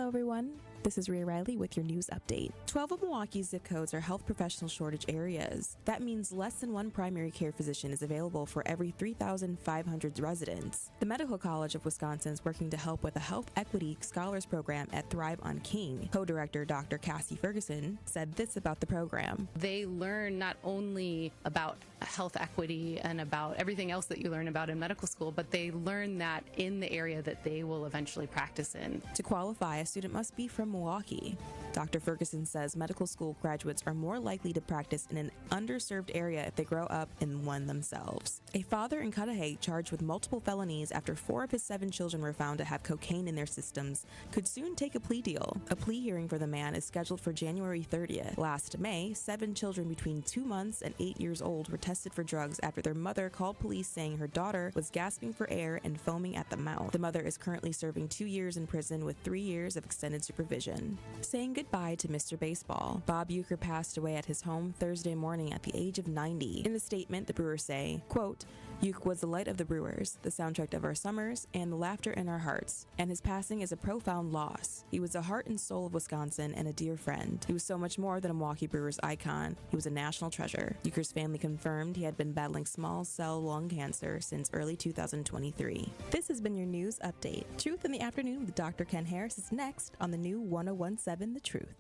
everyone. This is Rhea Riley with your news update. 12 of Milwaukee's zip codes are health professional shortage areas. That means less than one primary care physician is available for every 3,500 residents. The Medical College of Wisconsin is working to help with a health equity scholars program at Thrive on King. Co-director Dr. Cassie Ferguson said this about the program. They learn not only about health equity and about everything else that you learn about in medical school, but they learn that in the area that they will eventually practice in. To qualify, a student must be from Milwaukee. Dr. Ferguson says medical school graduates are more likely to practice in an underserved area if they grow up in one themselves. A father in Cudahy charged with multiple felonies after 4 of his 7 children were found to have cocaine in their systems could soon take a plea deal. A plea hearing for the man is scheduled for January 30th. Last May, 7 children between 2 months and 8 years old were tested for drugs after their mother called police saying her daughter was gasping for air and foaming at the mouth. The mother is currently serving 2 years in prison with 3 years of extended supervision. Saying goodbye to Mr. Baseball. Bob Uecker passed away at his home Thursday morning at the age of 90. In the statement, the Brewers say, quote, "Uecker was the light of the Brewers, the soundtrack of our summers, and the laughter in our hearts, and his passing is a profound loss. He was the heart and soul of Wisconsin and a dear friend. He was so much more than a Milwaukee Brewers icon. He was a national treasure." Uecker's family confirmed he had been battling small cell lung cancer since early 2023. This has been your news update. Truth in the Afternoon with Dr. Ken Harris is next on the new 1017 The Truth.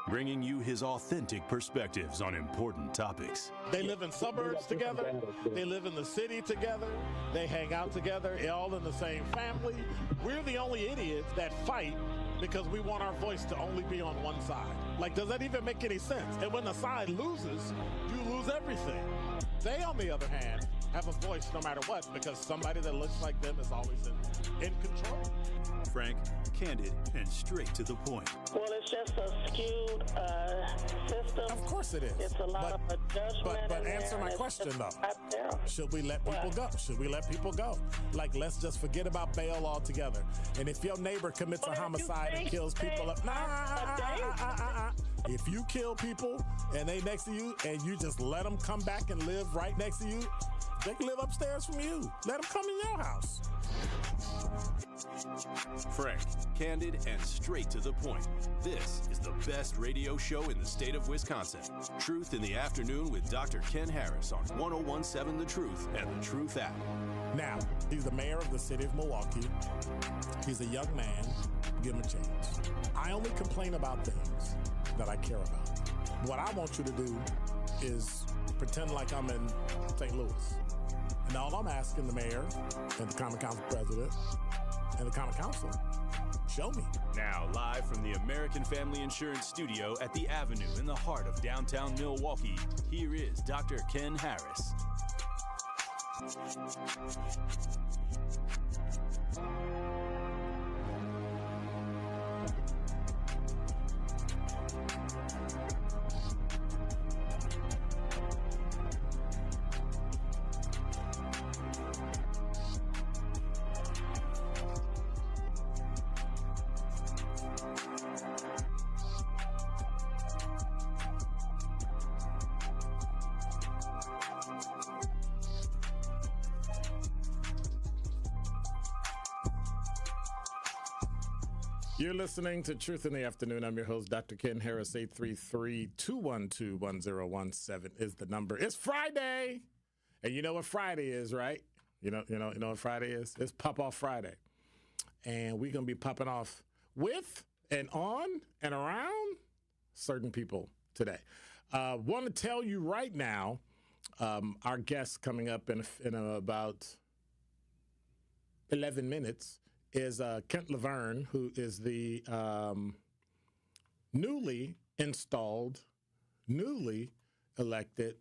Bringing you his authentic perspectives on important topics. They live in suburbs together. They live in the city together. They hang out together, all in the same family. We're the only idiots that fight because we want our voice to only be on one side. Like, does that even make any sense? And when the side loses, you lose everything. They, on the other hand, have a voice no matter what because somebody that looks like them is always in control. Frank, candid, and straight to the point. Well, it's just a skewed system. Of course it is. It's a lot of judgment. But answer my question, though. Should we let people go? Should we let people go? Like, let's just forget about bail altogether. And if your neighbor commits a homicide and kills people up, if you kill people and they next to you and you just let them come back and live right next to you, they can live upstairs from you. Let them come in your house. Frank, candid, and straight to the point. This is the best radio show in the state of Wisconsin. Truth in the Afternoon with Dr. Ken Harris on 1017 The Truth and The Truth app. Now, he's the mayor of the city of Milwaukee. He's a young man. Give him a chance. I only complain about things that I care about. What I want you to do is pretend like I'm in St. Louis. And all I'm asking the mayor and the Common Council president and the Common Council, show me. Now, live from the American Family Insurance Studio at the Avenue in the heart of downtown Milwaukee, here is Dr. Ken Harris. You're listening to Truth in the Afternoon. I'm your host, Dr. Ken Harris. 833-212-1017 is the number. It's Friday, and you know what Friday is, right? You know what Friday is? It's Pop Off Friday, and we're gonna be popping off with and on and around certain people today. Want to tell you right now, our guest coming up in about 11 minutes. Is Kent Lovern, who is the newly elected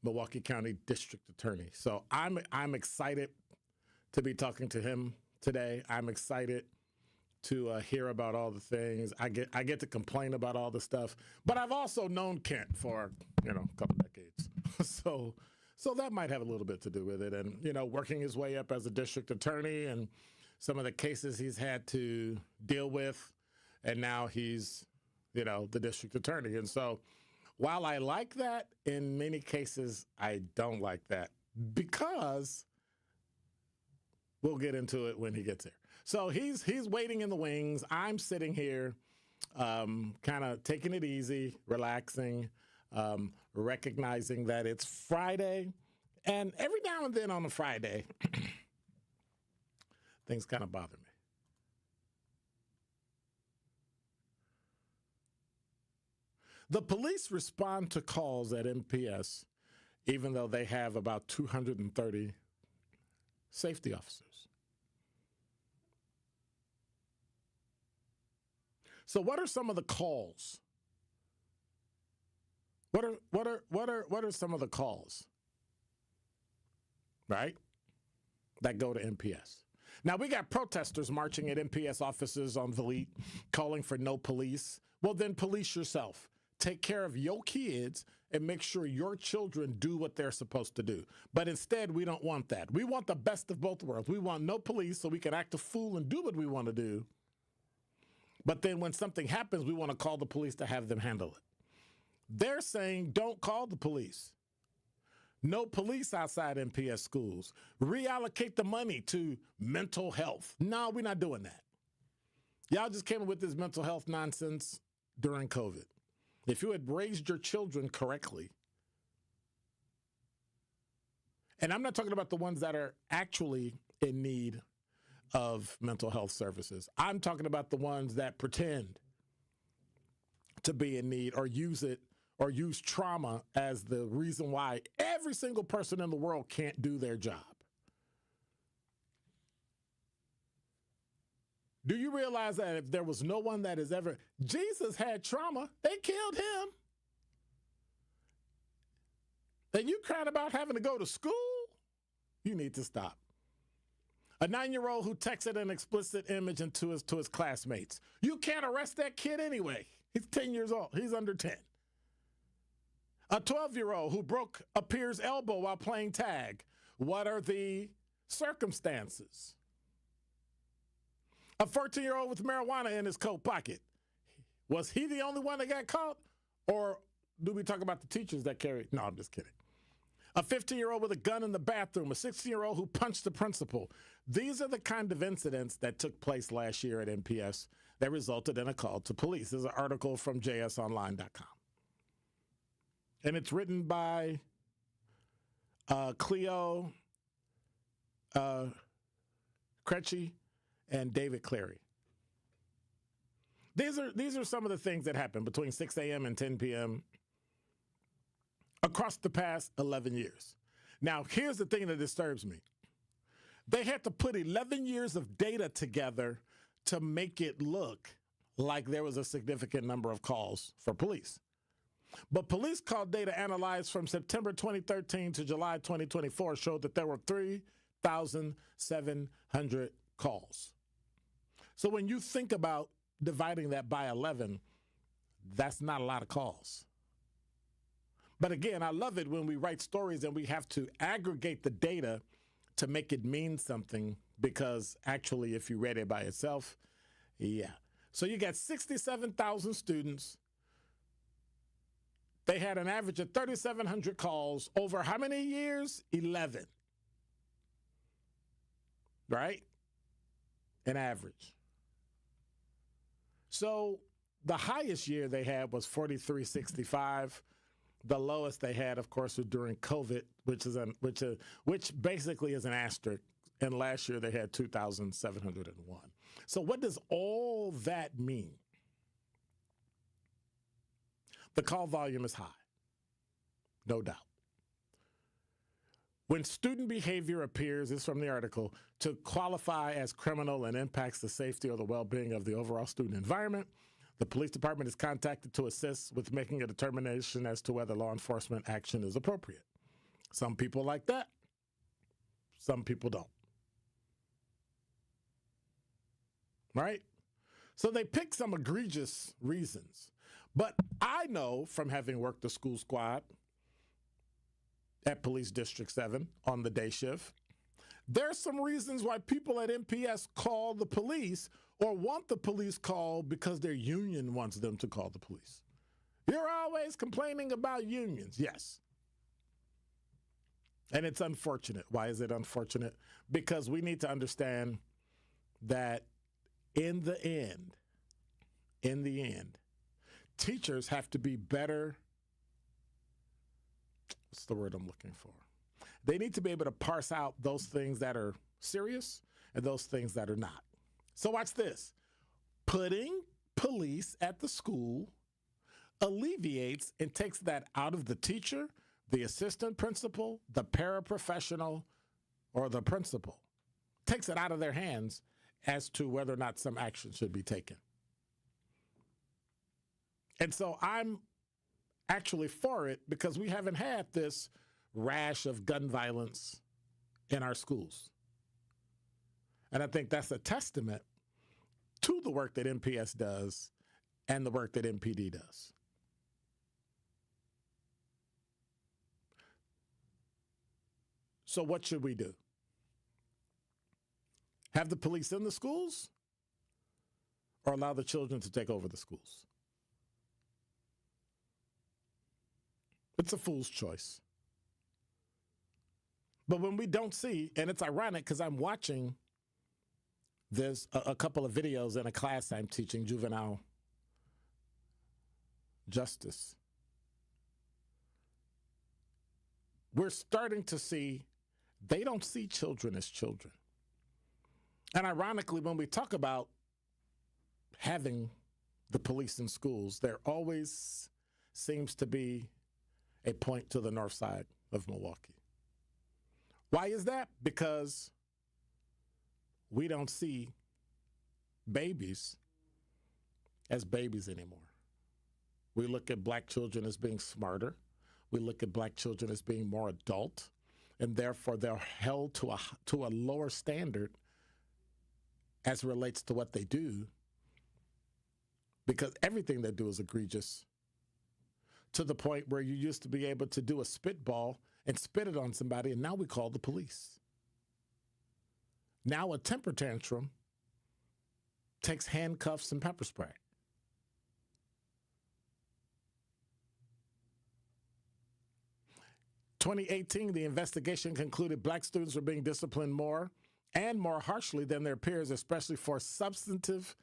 Milwaukee County District Attorney. So I'm excited to be talking to him today. I'm excited to hear about all the things. I get to complain about all the stuff, but I've also known Kent for a couple decades. So that might have a little bit to do with it. And working his way up as a district attorney and some of the cases he's had to deal with, and now he's, the district attorney. And so while I like that, in many cases, I don't like that because we'll get into it when he gets here. So he's waiting in the wings. I'm sitting here kind of taking it easy, relaxing, recognizing that it's Friday. And every now and then on a Friday, things kind of bother me. The police respond to calls at MPS, even though they have about 230 safety officers. So what are some of the calls? What are some of the calls, right, that go to MPS? Now, we got protesters marching at MPS offices on Valete, calling for no police. Well, then police yourself. Take care of your kids and make sure your children do what they're supposed to do. But instead, we don't want that. We want the best of both worlds. We want no police so we can act a fool and do what we want to do. But then when something happens, we want to call the police to have them handle it. They're saying, don't call the police. No police outside MPS schools. Reallocate the money to mental health. No, we're not doing that. Y'all just came up with this mental health nonsense during COVID. If you had raised your children correctly, and I'm not talking about the ones that are actually in need of mental health services. I'm talking about the ones that pretend to be in need or use it or use trauma as the reason why every single person in the world can't do their job. Do you realize that if there was no one that has ever, Jesus had trauma, they killed him. And you crying about having to go to school? You need to stop. A 9-year-old who texted an explicit image to his classmates. You can't arrest that kid anyway. He's 10 years old. He's under 10. A 12-year-old who broke a peer's elbow while playing tag. What are the circumstances? A 14-year-old with marijuana in his coat pocket. Was he the only one that got caught? Or do we talk about the teachers that carried? No, I'm just kidding. A 15-year-old with a gun in the bathroom. A 16-year-old who punched the principal. These are the kind of incidents that took place last year at MPS that resulted in a call to police. This is an article from jsonline.com. And it's written by Cleo Crecci and David Clary. These are some of the things that happened between 6 a.m. and 10 p.m. across the past 11 years. Now, here's the thing that disturbs me. They had to put 11 years of data together to make it look like there was a significant number of calls for police. But police call data analyzed from September 2013 to July 2024 showed that there were 3,700 calls. So when you think about dividing that by 11, that's not a lot of calls. But again, I love it when we write stories and we have to aggregate the data to make it mean something, because actually, if you read it by itself, yeah. So you got 67,000 students. They had an average of 3,700 calls over how many years? 11. Right? An average. So the highest year they had was 4,365. The lowest they had, of course, was during COVID, which basically is an asterisk. And last year they had 2,701. So what does all that mean? The call volume is high, no doubt. When student behavior appears, this is from the article, to qualify as criminal and impacts the safety or the well-being of the overall student environment, the police department is contacted to assist with making a determination as to whether law enforcement action is appropriate. Some people like that. Some people don't. Right? So they pick some egregious reasons. But I know from having worked the school squad at Police District 7 on the day shift, there's some reasons why people at MPS call the police or want the police called because their union wants them to call the police. You're always complaining about unions. Yes. And it's unfortunate. Why is it unfortunate? Because we need to understand that in the end, teachers have to be better. What's the word I'm looking for? They need to be able to parse out those things that are serious and those things that are not. So watch this. Putting police at the school alleviates and takes that out of the teacher, the assistant principal, the paraprofessional, or the principal. Takes it out of their hands as to whether or not some action should be taken. And so I'm actually for it because we haven't had this rash of gun violence in our schools. And I think that's a testament to the work that MPS does and the work that MPD does. So what should we do? Have the police in the schools or allow the children to take over the schools? It's a fool's choice. But when we don't see, and it's ironic because I'm watching there's a couple of videos in a class I'm teaching, juvenile justice. We're starting to see they don't see children as children. And ironically, when we talk about having the police in schools, there always seems to be a point to the north side of Milwaukee. Why is that? Because we don't see babies as babies anymore. We look at black children as being smarter. We look at black children as being more adult, and therefore they're held to a lower standard as it relates to what they do, because everything they do is egregious, to the point where you used to be able to do a spitball and spit it on somebody, and now we call the police. Now a temper tantrum takes handcuffs and pepper spray. In 2018, the investigation concluded black students were being disciplined more and more harshly than their peers, especially for substantive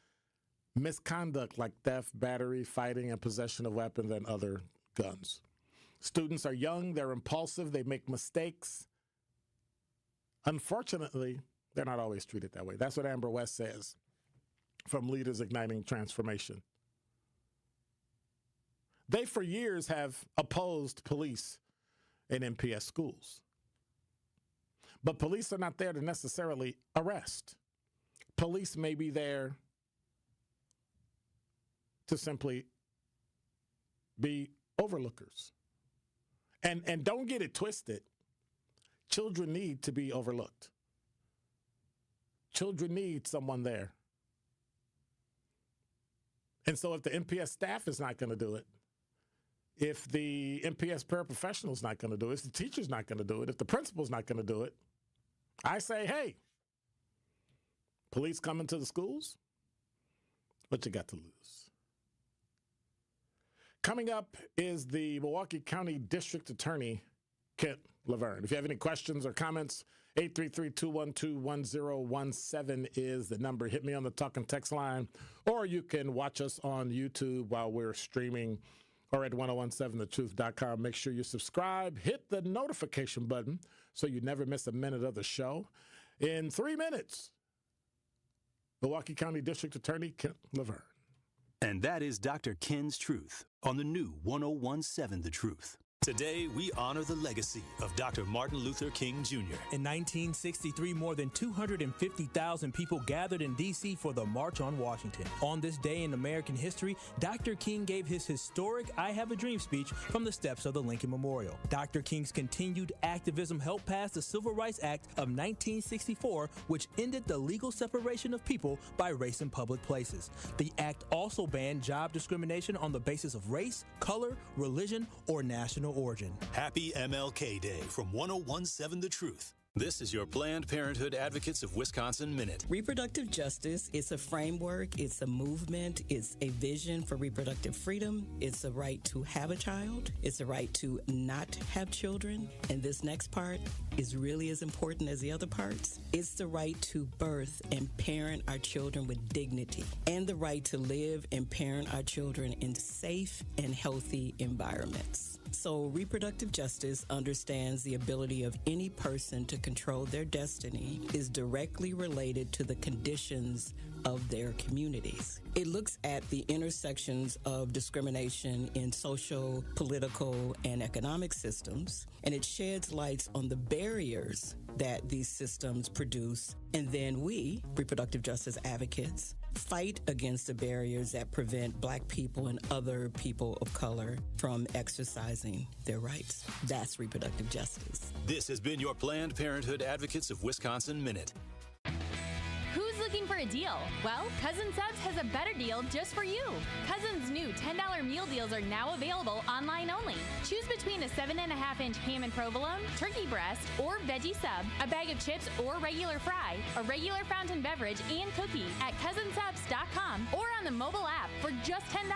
misconduct like theft, battery, fighting, and possession of weapons and other guns. Students are young, they're impulsive, they make mistakes. Unfortunately, they're not always treated that way. That's what Amber West says from Leaders Igniting Transformation. They, for years, have opposed police in MPS schools. But police are not there to necessarily arrest. Police may be there to simply be overlookers. And don't get it twisted. Children need to be overlooked. Children need someone there. And so if the MPS staff is not going to do it, if the MPS paraprofessional is not going to do it, if the teacher's not going to do it, if the principal's not going to do it, I say, hey, police come into the schools, what you got to lose? Coming up is the Milwaukee County District Attorney, Kent Lovern. If you have any questions or comments, 833-212-1017 is the number. Hit me on the talk and text line, or you can watch us on YouTube while we're streaming or at 1017thetruth.com. Make sure you subscribe, hit the notification button so you never miss a minute of the show. In 3 minutes, Milwaukee County District Attorney Kent Lovern. And that is Dr. Ken's Truth on the new 1017 The Truth. Today, we honor the legacy of Dr. Martin Luther King Jr. In 1963, more than 250,000 people gathered in D.C. for the March on Washington. On this day in American history, Dr. King gave his historic I Have a Dream speech from the steps of the Lincoln Memorial. Dr. King's continued activism helped pass the Civil Rights Act of 1964, which ended the legal separation of people by race in public places. The act also banned job discrimination on the basis of race, color, religion, or national origin. Happy MLK Day from 1017 The Truth. This is your Planned Parenthood Advocates of Wisconsin Minute. Reproductive justice, it's a framework, it's a movement, it's a vision for reproductive freedom, it's a right to have a child, it's a right to not have children, and this next part is really as important as the other parts. It's the right to birth and parent our children with dignity, and the right to live and parent our children in safe and healthy environments. So reproductive justice understands the ability of any person to control their destiny is directly related to the conditions of their communities. It looks at the intersections of discrimination in social, political, and economic systems, and it sheds lights on the barriers that these systems produce. And then we, reproductive justice advocates, fight against the barriers that prevent Black people and other people of color from exercising their rights. That's reproductive justice. This has been your Planned Parenthood Advocates of Wisconsin Minute. Who's looking for a deal? Well, Cousin Subs has a better deal just for you. Cousin's new $10 meal deals are now available online only. Choose between a 7.5-inch ham and provolone, turkey breast, or veggie sub, a bag of chips or regular fry, a regular fountain beverage, and cookie at cousinsubs.com or on the mobile app for just $10.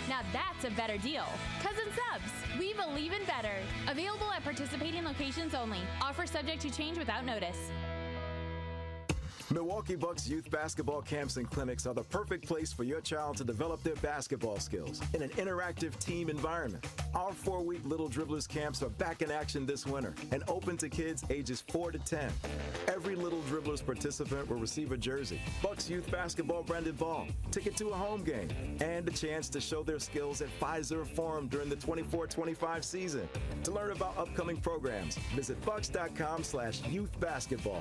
Now that's a better deal. Cousin Subs, we believe in better. Available at participating locations only. Offer subject to change without notice. Milwaukee Bucks youth basketball camps and clinics are the perfect place for your child to develop their basketball skills in an interactive team environment. Our 4-week Little Dribblers camps are back in action this winter and open to kids ages 4 to 10. Every Little Dribblers participant will receive a jersey, Bucks youth basketball branded ball, ticket to a home game, and a chance to show their skills at Pfizer Forum during the 24-25 season. To learn about upcoming programs, visit bucks.com/youthbasketball.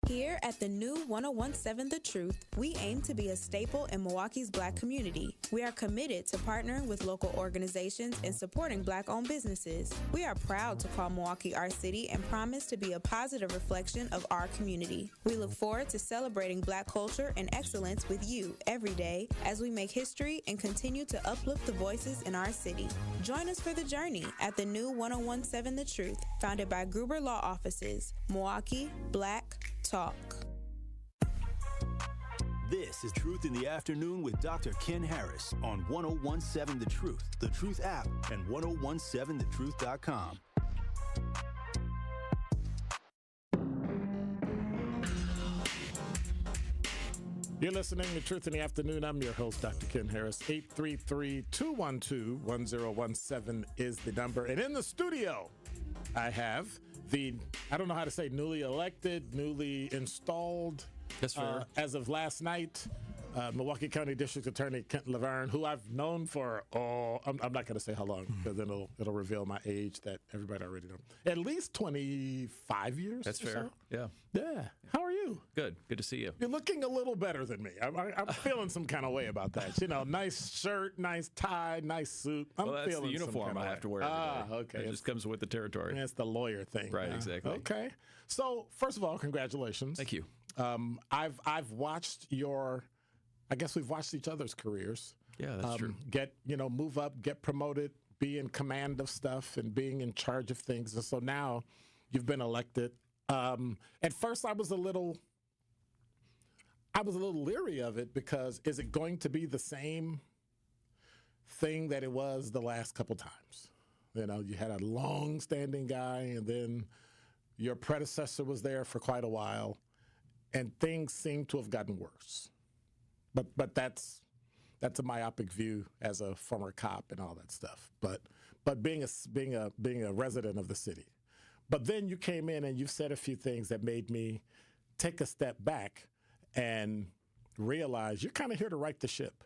Here at the new 1017 The Truth, we aim to be a staple in Milwaukee's Black community. We are committed to partnering with local organizations and supporting Black-owned businesses. We are proud to call Milwaukee our city and promise to be a positive reflection of our community. We look forward to celebrating Black culture and excellence with you every day as we make history and continue to uplift the voices in our city. Join us for the journey at the new 1017 The Truth, founded by Gruber Law Offices, Milwaukee Black Talk. This is Truth in the Afternoon with Dr. Ken Harris on 1017 The Truth, The Truth app, and 1017thetruth.com. You're listening to Truth in the Afternoon. I'm your host, Dr. Ken Harris. 833-212-1017 is the number. And in the studio, I have I don't know how to say, newly elected, newly installed, as of last night, Milwaukee County District Attorney Kent Lovern, who I've known for, I'm not going to say how long, because then it'll reveal my age that everybody already knows. At least 25 years. That's fair. So. Yeah. Yeah. How are you? Good. Good to see you. You're looking a little better than me. I'm feeling some kind of way about that. You know, nice shirt, nice tie, nice suit. That's the uniform I have to wear every day. Okay. It just comes with the territory. That's the lawyer thing. Right, exactly. Okay. So, first of all, congratulations. Thank you. I've watched I guess we've watched each other's careers. Yeah, that's true. Move up, get promoted, be in command of stuff and being in charge of things. And so now you've been elected. At first I was a little leery of it because is it going to be the same thing that it was the last couple times? You know, you had a long-standing guy and then your predecessor was there for quite a while and things seem to have gotten worse. But that's a myopic view as a former cop and all that stuff. But being a resident of the city. But then you came in and you said a few things that made me take a step back and realize you're kind of here to right the ship.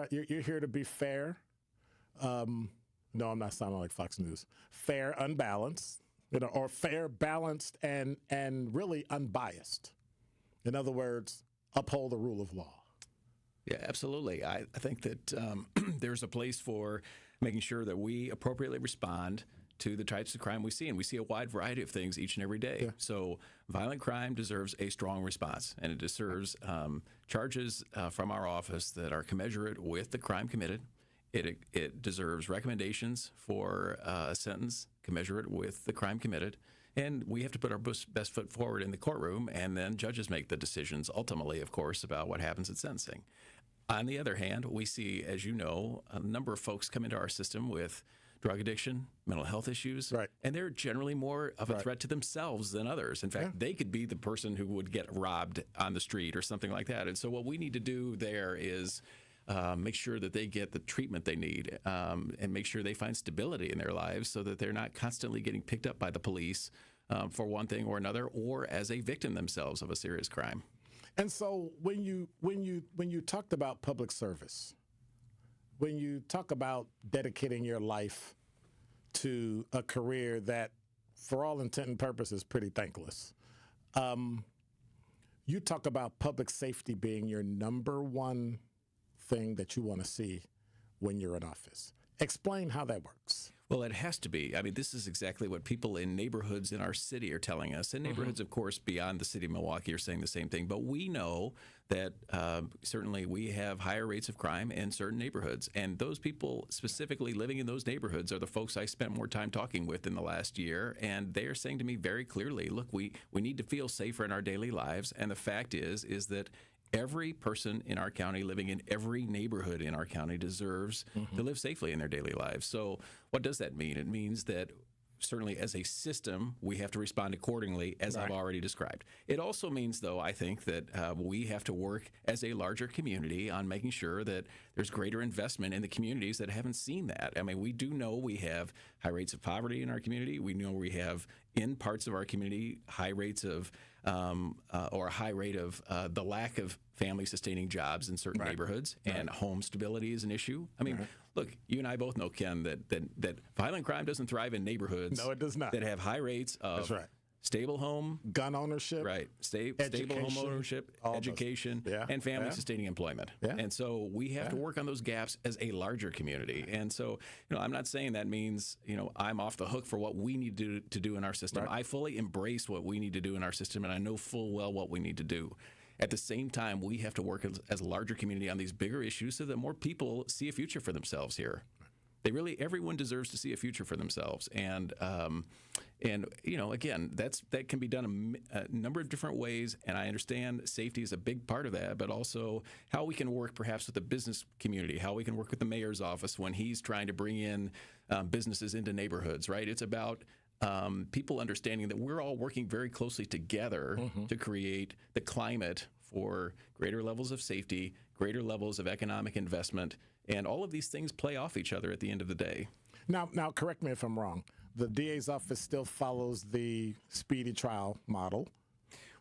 You're here to be fair. No, I'm not sounding like Fox News. Fair, unbalanced, or fair, balanced, and really unbiased. In other words, uphold the rule of law. Yeah, absolutely. I think that there's a place for making sure that we appropriately respond to the types of crime we see. And we see a wide variety of things each and every day. Yeah. So violent crime deserves a strong response, and it deserves charges from our office that are commensurate with the crime committed. It deserves recommendations for a sentence commensurate with the crime committed. And we have to put our best foot forward in the courtroom, and then judges make the decisions ultimately, of course, about what happens at sentencing. On the other hand, we see, as you know, a number of folks come into our system with drug addiction, mental health issues, and they're generally more of a threat to themselves than others. In fact, they could be the person who would get robbed on the street or something like that. And so what we need to do there is make sure that they get the treatment they need and make sure they find stability in their lives so that they're not constantly getting picked up by the police for one thing or another, or as a victim themselves of a serious crime. And so when you talked about public service, when you talk about dedicating your life to a career that, for all intent and purpose, is pretty thankless, you talk about public safety being your number one thing that you want to see when you're in office. Explain how that works. Well, it has to be. I mean, this is exactly what people in neighborhoods in our city are telling us. And neighborhoods, of course, beyond the city of Milwaukee are saying the same thing. But we know that certainly we have higher rates of crime in certain neighborhoods. And those people specifically living in those neighborhoods are the folks I spent more time talking with in the last year. And they are saying to me very clearly, look, we need to feel safer in our daily lives. And the fact is that every person in our county living in every neighborhood in our county deserves to live safely in their daily lives. So what does that mean? It means that certainly as a system, we have to respond accordingly, as I've already described. It also means, though, I think that we have to work as a larger community on making sure that there's greater investment in the communities that haven't seen that. I mean, we do know we have high rates of poverty in our community. We know we have, in parts of our community, high rates of or a high rate of the lack of family-sustaining jobs in certain neighborhoods, and home stability is an issue. I mean, look, you and I both know, Ken, that violent crime doesn't thrive in neighborhoods no, it does not. that have high rates of stable home, gun ownership, stable home ownership, education, and family-sustaining employment. And so we have to work on those gaps as a larger community. And so, I'm not saying that means, I'm off the hook for what we need to do in our system. I fully embrace what we need to do in our system, and I know full well what we need to do. At the same time, we have to work as a larger community on these bigger issues so that more people see a future for themselves here. Everyone deserves to see a future for themselves. And again, that can be done a number of different ways. And I understand safety is a big part of that, but also how we can work perhaps with the business community, how we can work with the mayor's office when he's trying to bring in businesses into neighborhoods, right? It's about people understanding that we're all working very closely together to create the climate for greater levels of safety, greater levels of economic investment, and all of these things play off each other at the end of the day. Now, correct me if I'm wrong. The DA's office still follows the speedy trial model.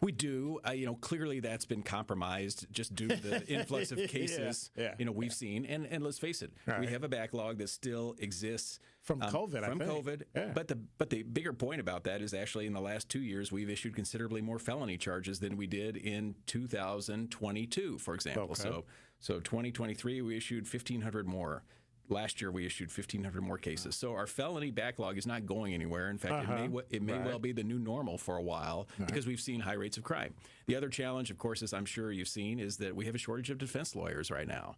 We do. Clearly that's been compromised just due to the influx of cases we've seen. And let's face it, we have a backlog that still exists from COVID. But the bigger point about that is actually in the last 2 years we've issued considerably more felony charges than we did in 2022, for example. So 2023 we issued 1,500 more. Last year, we issued 1,500 more cases. So our felony backlog is not going anywhere. In fact, it may well be the new normal for a while because we've seen high rates of crime. The other challenge, of course, as I'm sure you've seen, is that we have a shortage of defense lawyers right now.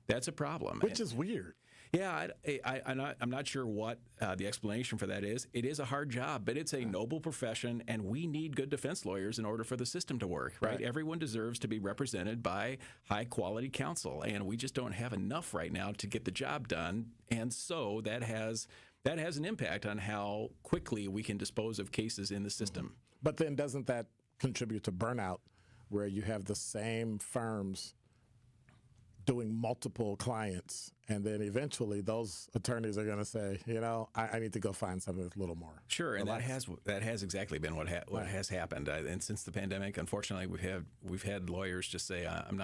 That's a problem. Which is weird. Yeah, I'm not sure what the explanation for that is. It is a hard job, but it's a noble profession, and we need good defense lawyers in order for the system to work, right? Everyone deserves to be represented by high-quality counsel, and we just don't have enough right now to get the job done, and so that has an impact on how quickly we can dispose of cases in the system. But then doesn't that contribute to burnout, where you have the same firms doing multiple clients, and then eventually those attorneys are going to say, I need to go find something with a little more. Sure, and that has exactly been what has happened. And since the pandemic, unfortunately, we've had lawyers just say, I'm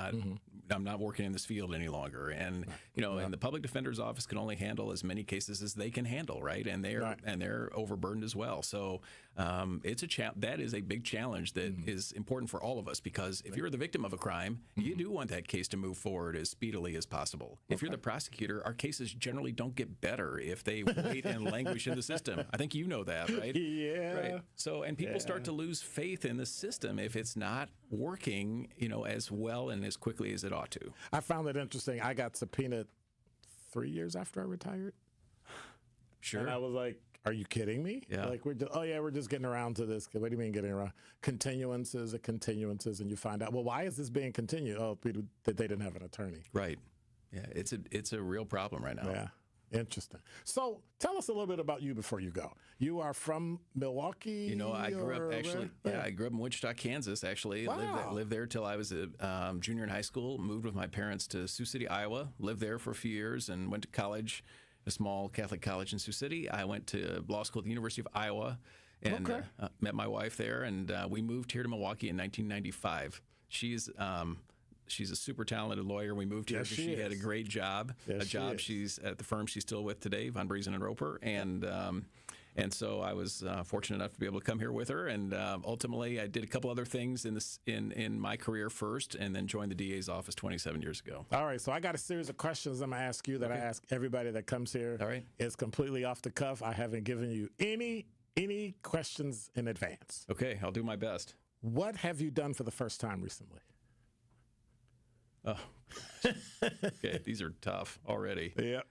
not working in this field any longer. And and the public defender's office can only handle as many cases as they can handle, right? And they're overburdened as well. So that is a big challenge that is important for all of us, because if you're the victim of a crime, you do want that case to move forward as speedily as possible. If you're the prosecutor, our cases generally don't get better if they wait and languish in the system. I think you know that, right? Yeah. Right. So, and people start to lose faith in the system if it's not working, as well and as quickly as it ought to. I found it interesting. I got subpoenaed 3 years after I retired. Sure. And I was like, are you kidding me? Yeah. Like, we're just getting around to this. What do you mean getting around? Continuances, and you find out, well, why is this being continued? Oh, that they didn't have an attorney. Right. Yeah, it's a real problem right now. Yeah. Interesting. So tell us a little bit about you before you go. You are from Milwaukee? You know, I grew up actually. Yeah, I grew up in Wichita, Kansas. Actually, Wow. lived there till I was a junior in high school. Moved with my parents to Sioux City, Iowa. Lived there for a few years and went to college, a small Catholic college in Sioux City. I went to law school at the University of Iowa and met my wife there. And we moved here to Milwaukee in 1995. She's a super talented lawyer. We moved here because she had a great job. Yes, She's at the firm she's still with today, Von Briesen and Roper, and so I was fortunate enough to be able to come here with her. And ultimately, I did a couple other things in my career first, and then joined the DA's office 27 years ago. All right, so I got a series of questions I'm going to ask you that I ask everybody that comes here. All right. It's completely off the cuff. I haven't given you any questions in advance. Okay, I'll do my best. What have you done for the first time recently? Oh, okay. These are tough already. Yeah.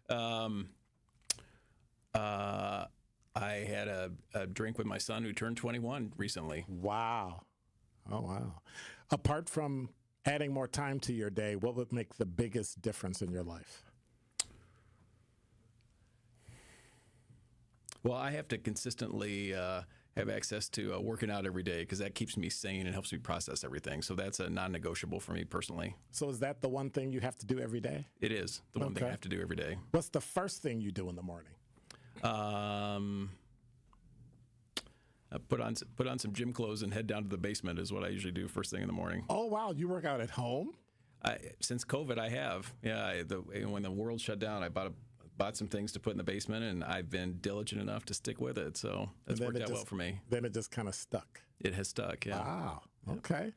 I had a drink with my son who turned 21 recently. Wow. Oh, wow. Apart from adding more time to your day, what would make the biggest difference in your life? Well, I have to consistently have access to working out every day because that keeps me sane and helps me process everything. So that's a non-negotiable for me personally. So is that the one thing you have to do every day? It is the one thing I have to do every day. What's the first thing you do in the morning? Put on some gym clothes and head down to the basement is what I usually do first thing in the morning. Oh, wow. You work out at home? Since COVID, I have. Yeah, when the world shut down, I bought some things to put in the basement, and I've been diligent enough to stick with it. So that's worked out well for me. Then it just kind of stuck. It has stuck, yeah. Wow. Okay.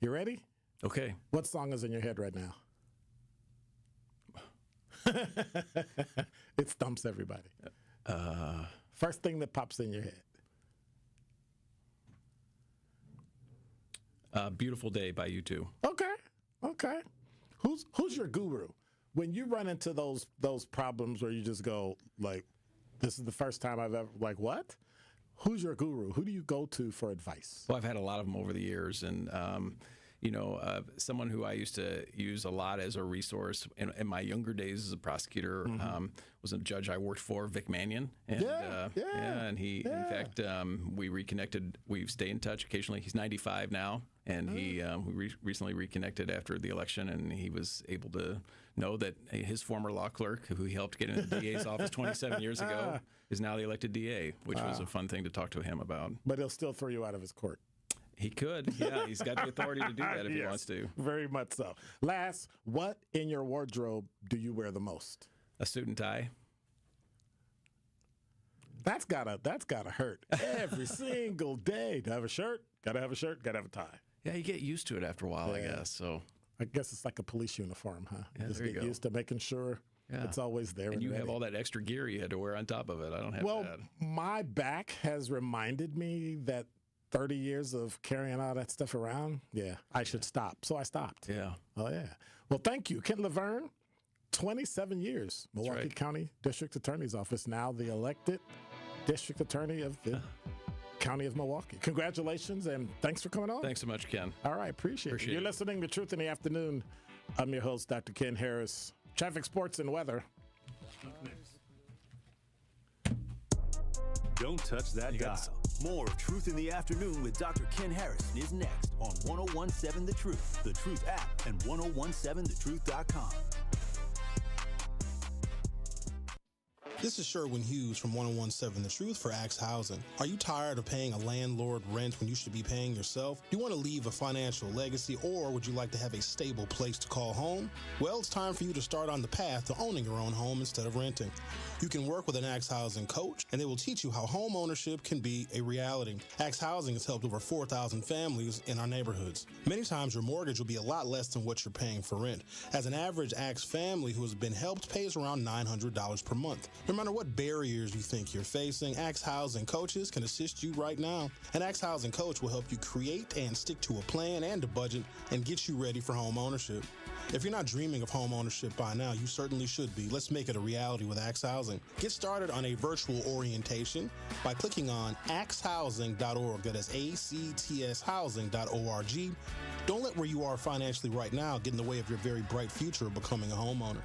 You ready? Okay. What song is in your head right now? It stumps everybody. First thing that pops in your head. Beautiful Day by U2. Okay. Who's your guru? When you run into those problems where you just go, like, this is the first time I've ever, like, what? Who's your guru? Who do you go to for advice? Well, I've had a lot of them over the years, and someone who I used to use a lot as a resource in my younger days as a prosecutor was a judge I worked for, Vic Mannion, and and he, in fact, we reconnected. We stay in touch occasionally. He's 95 now, and we recently reconnected after the election, and he was able to know that his former law clerk, who he helped get into the DA's office 27 years ago, is now the elected DA, which was a fun thing to talk to him about. But he'll still throw you out of his court. He could, yeah. He's got the authority to do that if he wants to. Very much so. Last, what in your wardrobe do you wear the most? A suit and tie. That's gotta hurt every single day. To have a shirt, gotta have a shirt, gotta have a tie. Yeah, you get used to it after a while, I guess. So I guess it's like a police uniform, huh? Yeah, just get used to making sure it's always there. And you have all that extra gear you had to wear on top of it. I don't have that. Well, my back has reminded me that 30 years of carrying all that stuff around, I should stop. So I stopped. Yeah. Oh, yeah. Well, thank you. Ken Lovern, 27 years, Milwaukee County District Attorney's Office, now the elected District Attorney of the County of Milwaukee. Congratulations, and thanks for coming on. Thanks so much, Ken. All right, appreciate it. You're listening to Truth in the Afternoon. I'm your host, Dr. Ken Harris. Traffic, sports, and weather. Don't touch that dial. More of Truth in the Afternoon with Dr. Ken Harris is next on 1017 The Truth, The Truth app, and 1017thetruth.com. This is Sherwin Hughes from 1017 The Truth for Axe Housing. Are you tired of paying a landlord rent when you should be paying yourself? Do you want to leave a financial legacy, or would you like to have a stable place to call home? Well, it's time for you to start on the path to owning your own home instead of renting. You can work with an Axe Housing coach, and they will teach you how home ownership can be a reality. Axe Housing has helped over 4,000 families in our neighborhoods. Many times your mortgage will be a lot less than what you're paying for rent. As an average Axe family who has been helped pays around $900 per month. No matter what barriers you think you're facing, Axe Housing coaches can assist you right now. An Axe Housing Housing Coach will help you create and stick to a plan and a budget and get you ready for home ownership. If you're not dreaming of home ownership by now, you certainly should be. Let's make it a reality with Axe Housing. Get started on a virtual orientation by clicking on axhousing.org. That is ACTShousing.org. Don't let where you are financially right now get in the way of your very bright future of becoming a homeowner.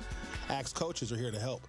Axe coaches are here to help.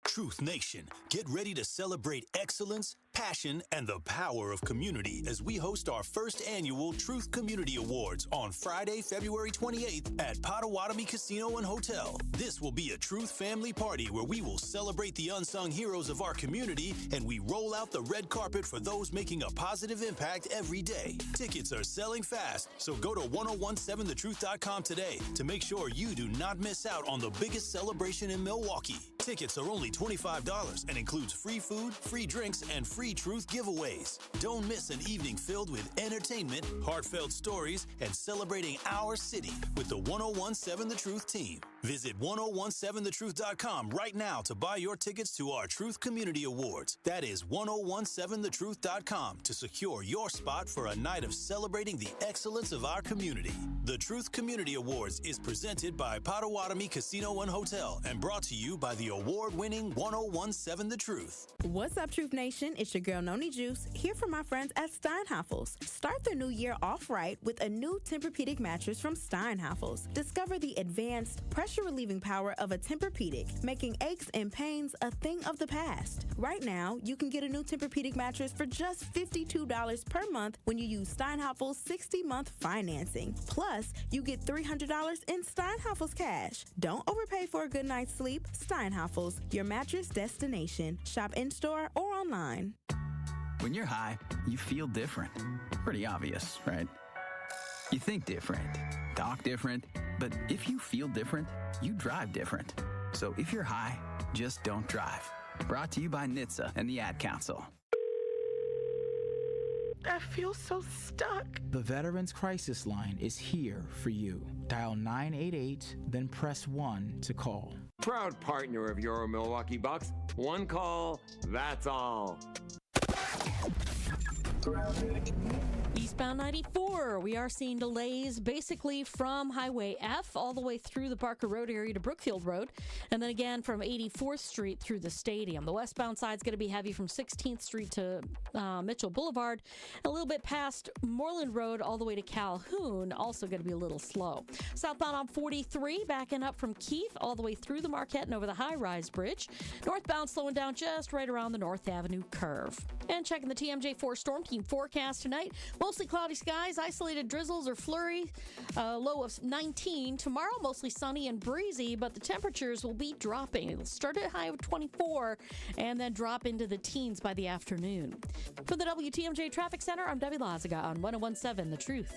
Truth Nation, get ready to celebrate excellence, passion, and the power of community as we host our first annual Truth Community Awards on Friday, February 28th at Potawatomi Casino and Hotel. This will be a Truth family party where we will celebrate the unsung heroes of our community and we roll out the red carpet for those making a positive impact every day. Tickets are selling fast, so go to 1017thetruth.com today to make sure you do not miss out on the biggest celebration in Milwaukee. Tickets are only $25 and includes free food, free drinks, and free Truth giveaways. Don't miss an evening filled with entertainment, heartfelt stories, and celebrating our city with the 1017 The Truth team. Visit 1017thetruth.com right now to buy your tickets to our Truth Community Awards. That is 1017thetruth.com to secure your spot for a night of celebrating the excellence of our community. The Truth Community Awards is presented by Potawatomi Casino and Hotel and brought to you by the award-winning 1017 The Truth. What's up, Truth Nation? It's your girl, Noni Juice, here for my friends at Steinhafels. Start the new year off right with a new Tempur-Pedic mattress from Steinhafels. Discover the advanced, pressure-relieving power of a Tempur-Pedic, making aches and pains a thing of the past. Right now, you can get a new Tempur-Pedic mattress for just $52 per month when you use Steinhafels' 60-month financing. Plus, you get $300 in Steinhafels cash. Don't overpay for a good night's sleep. Steinhafels, your mattress destination. Shop in-store or online. When you're high, you feel different. Pretty obvious, right? You think different, talk different, but if you feel different, you drive different. So if you're high, just don't drive. Brought to you by NHTSA and the Ad Council. I feel so stuck. The Veterans Crisis Line is here for you. Dial 988, then press 1 to call. Proud partner of your Milwaukee Bucks. One call, that's all. Eastbound 94, we are seeing delays basically from Highway F all the way through the Barker Road area to Brookfield Road, and then again from 84th Street through the stadium. The westbound side is going to be heavy from 16th Street to Mitchell Boulevard, a little bit past Moreland Road all the way to Calhoun, also going to be a little slow. Southbound on 43, backing up from Keith all the way through the Marquette and over the High-Rise Bridge. Northbound slowing down just right around the North Avenue curve. And checking the TMJ4 Storm Team forecast tonight, mostly cloudy skies, isolated drizzles or flurry, low of 19. Tomorrow, mostly sunny and breezy, but the temperatures will be dropping. It'll start at a high of 24 and then drop into the teens by the afternoon. For the WTMJ Traffic Center, I'm Debbie Lazaga on 1017 The Truth.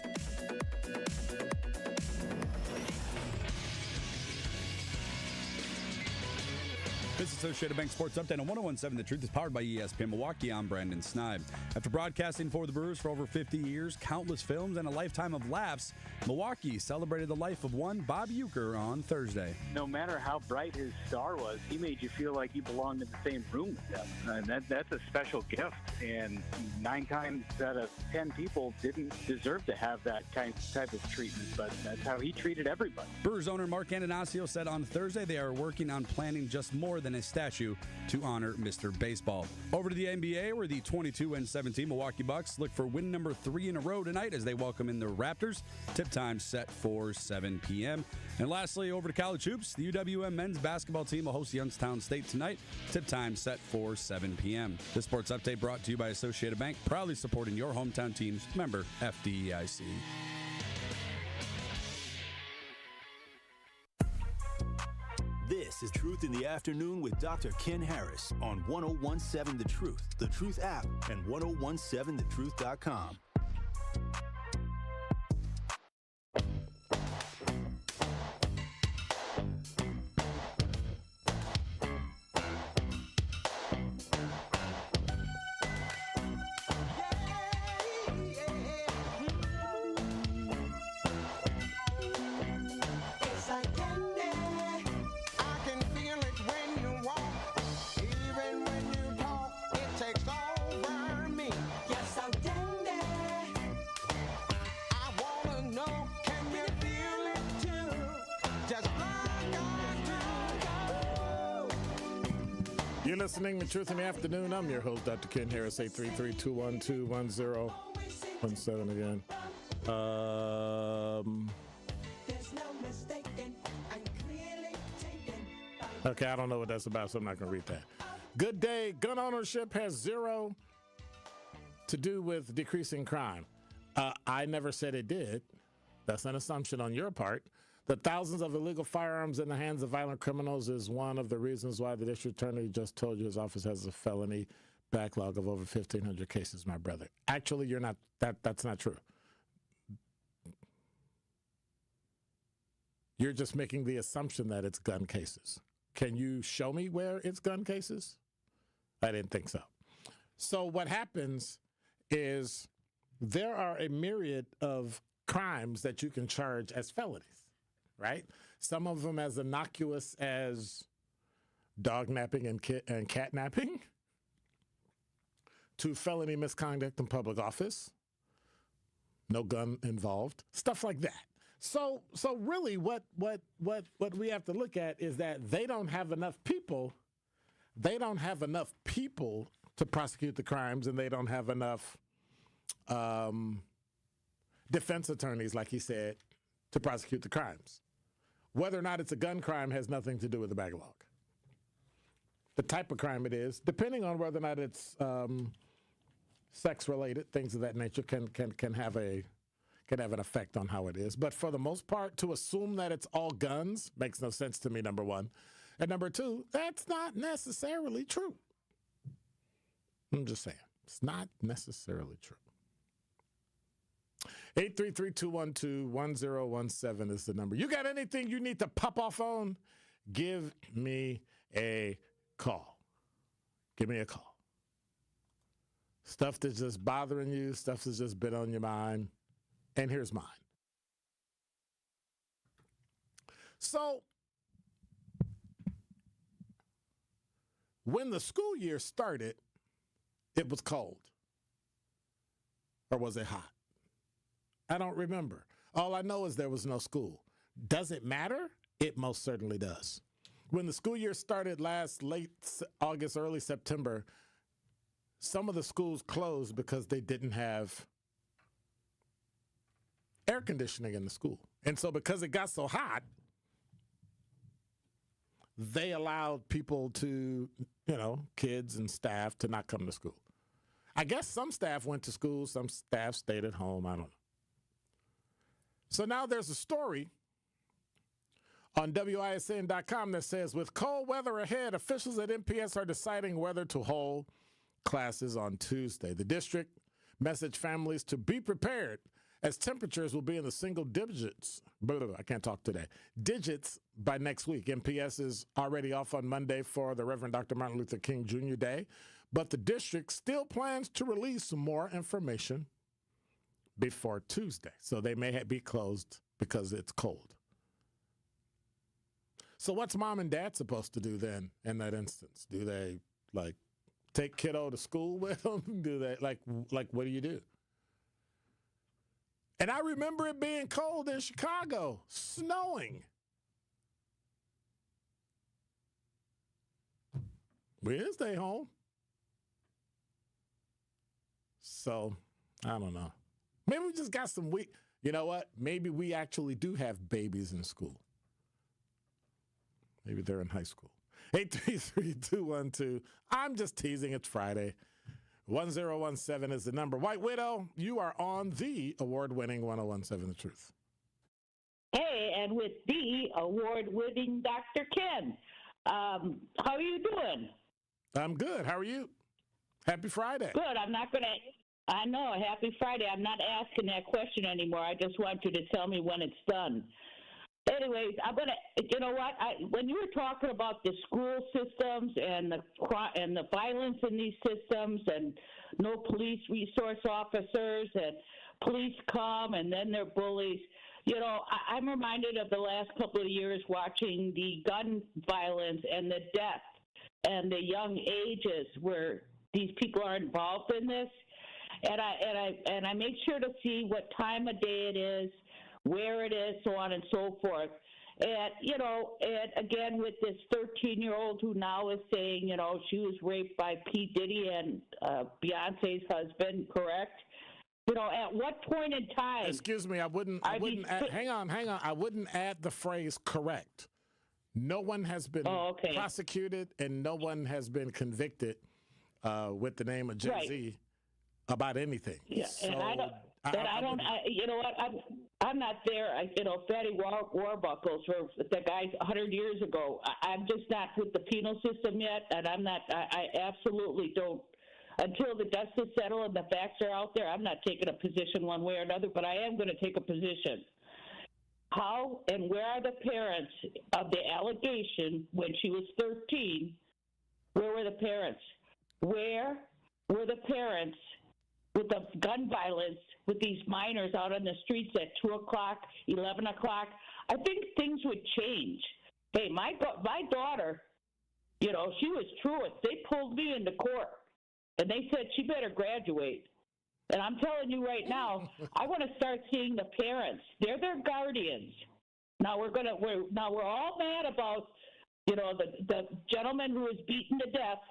This Associated Bank Sports Update on 1017 The Truth is powered by ESPN Milwaukee. I'm Brandon Snibe. After broadcasting for the Brewers for over 50 years, countless films, and a lifetime of laughs, Milwaukee celebrated the life of one Bob Uecker on Thursday. No matter how bright his star was, he made you feel like you belonged in the same room with them. And that's a special gift. And 9 times out of 10 people didn't deserve to have that type of treatment, but that's how he treated everybody. Brewers owner Mark Antanasio said on Thursday they are working on planning just more than a statue to honor Mr. Baseball. Over to the NBA, where the 22-17 Milwaukee Bucks look for win number 3 in a row tonight as they welcome in the Raptors. Tip time set for 7 p.m. And lastly, over to college hoops, the UWM men's basketball team will host Youngstown State tonight. Tip time set for 7 p.m. This sports update brought to you by Associated Bank, proudly supporting your hometown teams. Member FDIC. This is Truth in the Afternoon with Dr. Ken Harris on 1017 The Truth app, and 1017thetruth.com. Yes, I'm dandy. You're listening to Truth in the Afternoon. I'm your host, Dr. Ken Harris, 833-212-1017 again. Okay, I don't know what that's about, so I'm not going to read that. Good day. Gun ownership has zero to do with decreasing crime. I never said it did. That's an assumption on your part. The thousands of illegal firearms in the hands of violent criminals is one of the reasons why the district attorney just told you his office has a felony backlog of over 1,500 cases, my brother. Actually, you're not. That's not true. You're just making the assumption that it's gun cases. Can you show me where it's gun cases? I didn't think so. So what happens is there are a myriad of crimes that you can charge as felonies, right? Some of them as innocuous as dog napping and cat napping, to felony misconduct in public office, no gun involved, stuff like that. So really what we have to look at is that they don't have enough people. They don't have enough people to prosecute the crimes, and they don't have enough defense attorneys, like he said, to prosecute the crimes. Whether or not it's a gun crime has nothing to do with the backlog. The type of crime it is, depending on whether or not it's sex-related, things of that nature, can have an effect on how it is. But for the most part, to assume that it's all guns makes no sense to me, number one. And number two, that's not necessarily true. I'm just saying, it's not necessarily true. 833-212-1017 is the number. You got anything you need to pop off on? Give me a call. Give me a call. Stuff that's just bothering you, stuff that's just been on your mind. And here's mine. So, when the school year started, it was cold. Or was it hot? I don't remember. All I know is there was no school. Does it matter? It most certainly does. When the school year started late August, early September, some of the schools closed because they didn't have air conditioning in the school. And so because it got so hot, they allowed people to, kids and staff to not come to school. I guess some staff went to school, some staff stayed at home. I don't know. So now there's a story on WISN.com that says, with cold weather ahead, officials at MPS are deciding whether to hold classes on Tuesday. The district messaged families to be prepared as temperatures will be in the single digits. I can't talk today. Digits by next week. MPS is already off on Monday for the Reverend Dr. Martin Luther King Jr. Day, but the district still plans to release more information before Tuesday. So they may be closed because it's cold. So what's mom and dad supposed to do then in that instance? Do they take kiddo to school with them? Do they what do you do? And I remember it being cold in Chicago, snowing. We didn't stay home. So, I don't know. Maybe we just got some you know what? Maybe we actually do have babies in school. Maybe they're in high school. 833-212. I'm just teasing. It's Friday. 1017 is the number. White Widow, you are on the award-winning 1017 The Truth. Hey, and with the award-winning Dr. Ken. How are you doing? I'm good. How are you? Happy Friday. Good. I know, happy Friday. I'm not asking that question anymore. I just want you to tell me when it's done. Anyways, you know what? When you were talking about the school systems and the violence in these systems, and no police resource officers, and police come and then they're bullies, I'm reminded of the last couple of years watching the gun violence and the death and the young ages where these people are involved in this, and I make sure to see what time of day it is, where it is, so on and so forth. And, and again, with this 13-year-old who now is saying, she was raped by P. Diddy and Beyonce's husband, correct? At what point in time? Excuse me, I wouldn't add, hang on. I wouldn't add the phrase correct. No one has been prosecuted and no one has been convicted with the name of Jay-Z about anything. Yeah, so, and I don't, I'm not there. Fatty Warbuckles were the guys 100 years ago. I'm just not with the penal system yet, and I'm not, I absolutely don't. Until the dust is settled and the facts are out there, I'm not taking a position one way or another, but I am going to take a position. How and where are the parents of the allegation when she was 13? Where were the parents? Where were the parents with the gun violence with these minors out on the streets at 2 o'clock, 11 o'clock? I think things would change. Hey, my daughter, she was truant. They pulled me into court, and they said she better graduate. And I'm telling you right now, I want to start seeing the parents. They're their guardians. Now we're all mad about, the gentleman who was beaten to death,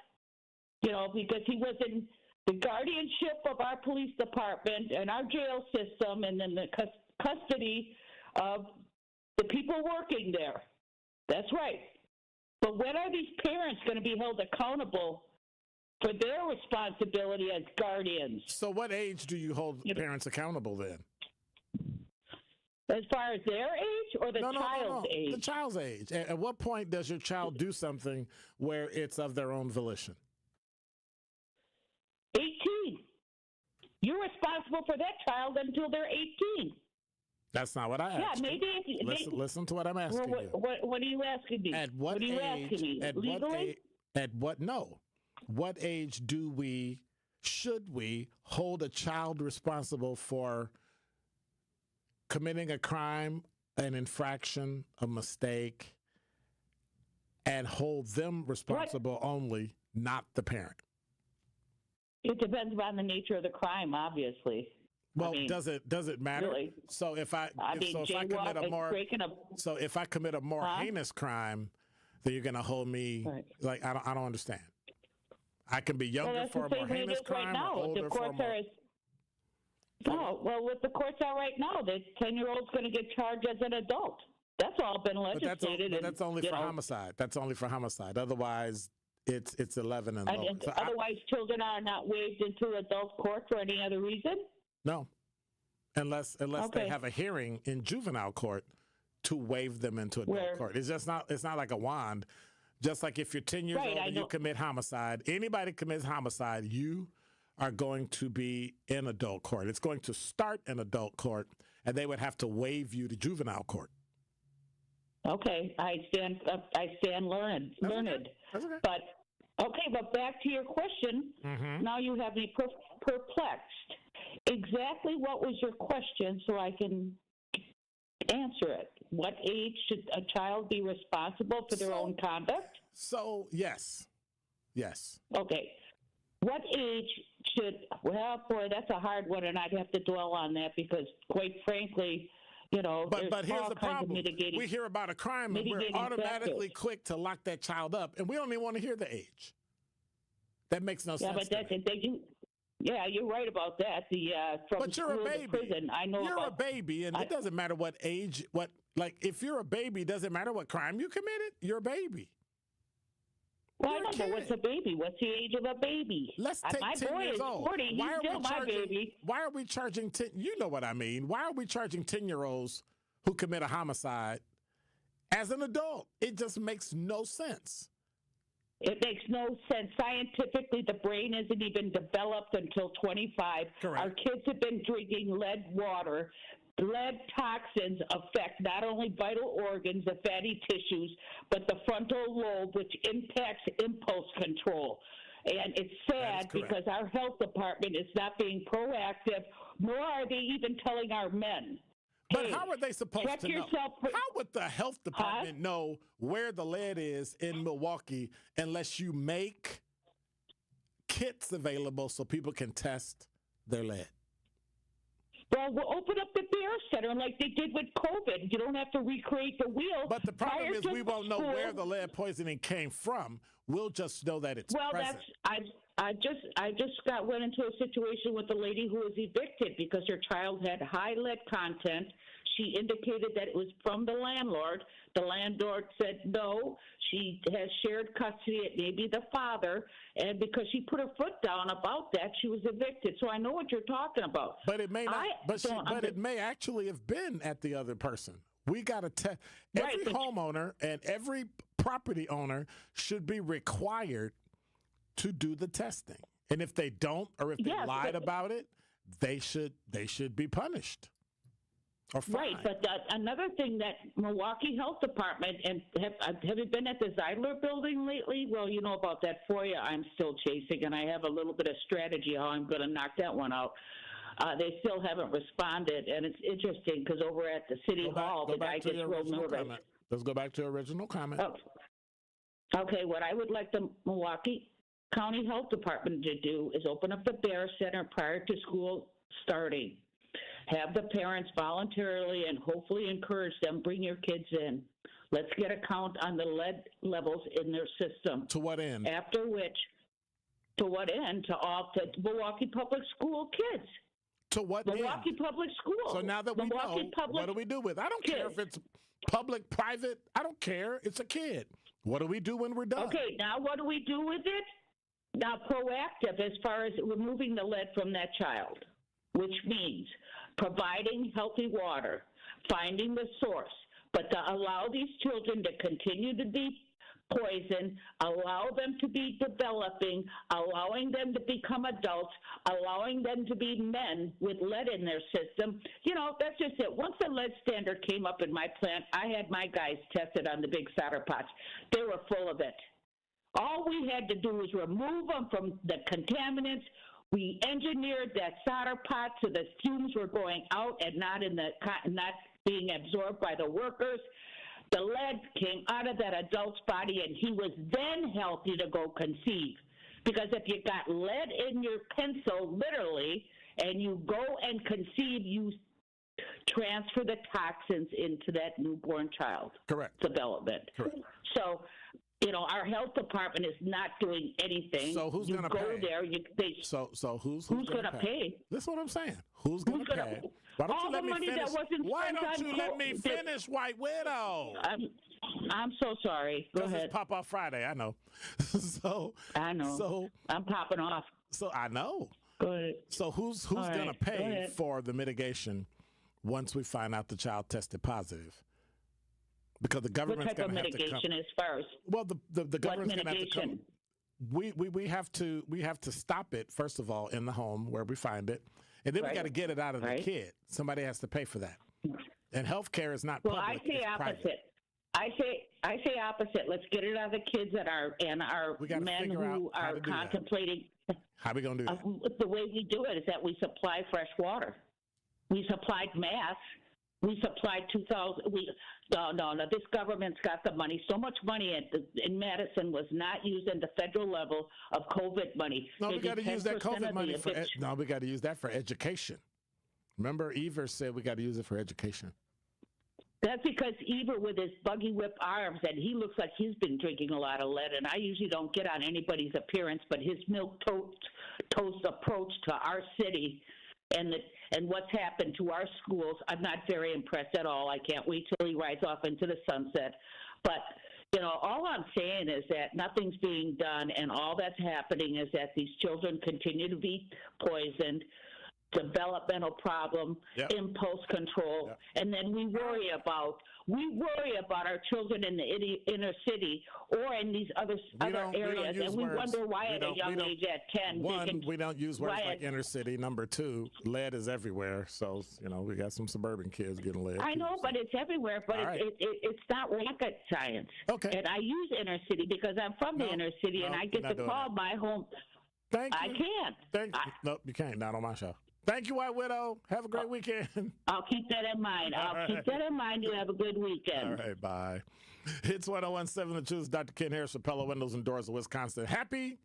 because he was in the guardianship of our police department and our jail system, and then the custody of the people working there. That's right. But when are these parents going to be held accountable for their responsibility as guardians? So what age do you hold parents accountable then? As far as their age or the child's age? The child's age. At what point does your child do something where it's of their own volition? 18. You're responsible for that child until they're 18. That's not what I asked. Yeah, maybe. Listen to what I'm asking you. What are you asking me? At what age? Legally? What age should we hold a child responsible for committing a crime, an infraction, a mistake, and hold them responsible only, not the parent? It depends on the nature of the crime, obviously. Well, does it matter? Really? So if I commit a more heinous crime, then you're going to hold me like I don't understand. I can be younger for a more heinous crime or older for a more... what the courts are right now, the 10-year-old's going to get charged as an adult. That's all been legislated. But that's only for homicide. That's only for homicide. Otherwise, it's 11 and lower. So otherwise, children are not waived into adult court for any other reason? No. Unless they have a hearing in juvenile court to waive them into adult court. It's not like a wand. Just like if you're 10 years old and you commit homicide, anybody commits homicide, you are going to be in adult court. It's going to start in adult court, and they would have to waive you to juvenile court. Okay, I stand learned. That's okay. But back to your question. Mm-hmm. Now you have me perplexed. Exactly what was your question so I can answer it? What age should a child be responsible for their own conduct? So, yes. Okay. What age that's a hard one, and I'd have to dwell on that because, quite frankly, But here's the problem. We hear about a crime and we're automatically quick to lock that child up, and we don't even want to hear the age. That makes no sense. Yeah, you're right about that. But you're a baby. Prison, I know you're a baby, and it doesn't matter what age. If you're a baby, does it matter what crime you committed? You're a baby. Well, I know, but what's a baby? What's the age of a baby? Let's take my 10 boy years is old. 40. He's still my baby. Why are we charging 10? You know what I mean. Why are we charging 10-year-olds who commit a homicide as an adult? It just makes no sense. It makes no sense. Scientifically, the brain isn't even developed until 25. Correct. Our kids have been drinking lead water. Lead toxins affect not only vital organs, the fatty tissues, but the frontal lobe, which impacts impulse control. And it's sad because our health department is not being proactive, nor are they even telling our men. But how are they supposed to know? How would the health department know where the lead is in Milwaukee unless you make kits available so people can test their lead? Well, we'll open up the Bear Center like they did with COVID. You don't have to recreate the wheel. But the problem is we won't know school. where the lead poisoning came from. We'll just know that it's present. I just went into a situation with a lady who was evicted because her child had high lead content. She indicated that it was from the landlord. The landlord said no. She has shared custody. It may be the father, and because she put her foot down about that, she was evicted. So I know what you're talking about. But it may not. But it may actually have been at the other person. We got to test. Every homeowner and every property owner should be required to do the testing. And if they don't, or if they lied about it, they should be punished. Right, but another thing that Milwaukee Health Department, and have you been at the Zeidler building lately? Well, you know about that FOIA I'm still chasing, and I have a little bit of strategy how I'm going to knock that one out. They still haven't responded, and it's interesting because over at the City Hall, the guy gets real nervous. Let's go back to your original comment. Oh. Okay, what I would like the Milwaukee County Health Department to do is open up the Bear Center prior to school starting. Have the parents voluntarily and hopefully encourage them, bring your kids in. Let's get a count on the lead levels in their system. To what end? After which, to what end? To Milwaukee Public School kids. To what Milwaukee end? Public School. So now that we know, what do we do with it? I don't care if it's public, private. I don't care. It's a kid. What do we do when we're done? Okay, now what do we do with it? Now, proactive as far as removing the lead from that child, which means providing healthy water, finding the source, but to allow these children to continue to be poisoned, allow them to be developing, allowing them to become adults, allowing them to be men with lead in their system. You know, that's just it. Once the lead standard came up in my plant, I had my guys tested on the big solder pots. They were full of it. All we had to do was remove them from the contaminants. We engineered that solder pot so the fumes were going out and not being absorbed by the workers. The lead came out of that adult's body, and he was then healthy to go conceive. Because if you got lead in your pencil, literally, and you go and conceive, you transfer the toxins into that newborn child. Correct. Development. Correct. So, you know, our health department is not doing anything. So who's going to pay? There, so who's going to pay? That's what I'm saying. Who's going to pay? Why don't you let me finish? Why don't you let me finish, White Widow? I'm so sorry. Go ahead. It's Pop Off Friday. I know. I know. So I'm popping off. So I know. Go ahead. So who's going to pay for the mitigation once we find out the child tested positive? Because the government's going to have to come. What type of mitigation as far as? Well, the government's going to have to come. We have to stop it first of all in the home where we find it, and then we got to get it out of the kid. Somebody has to pay for that. And healthcare is not public. Well, I say opposite. I say opposite. Let's get it out of the kids and our men who are contemplating. How are we going to do that? The way we do it is that we supply fresh water. We supplied masks. We supplied 2,000. No. This government's got the money. So much money in Madison was not used in the federal level of COVID money. No, we got to use that COVID money for. No, we got to use that for education. Remember, Evers said we got to use it for education. That's because Eber, with his buggy whip arms, and he looks like he's been drinking a lot of lead. And I usually don't get on anybody's appearance, but his milk toast approach to our city. And what's happened to our schools, I'm not very impressed at all. I can't wait till he rides off into the sunset. But, you know, all I'm saying is that nothing's being done, and all that's happening is that these children continue to be poisoned, developmental problem, impulse control, and then we worry about our children in the inner city or in these other areas, and we wonder why at a young age at 10. We don't use words like inner city. Number two, lead is everywhere, so you know we got some suburban kids getting lead. I know, but it's everywhere. But it's not rocket science. Okay. And I use inner city because I'm from the inner city, and I get to call my home. Thank you. I can't. Thank you. No, you can't. Not on my show. Thank you, White Widow. Have a great weekend. I'll keep that in mind. Keep that in mind. You have a good weekend. All right, bye. It's 101.7 The Truth. Dr. Ken Harris for Pella Windows and Doors of Wisconsin. Happy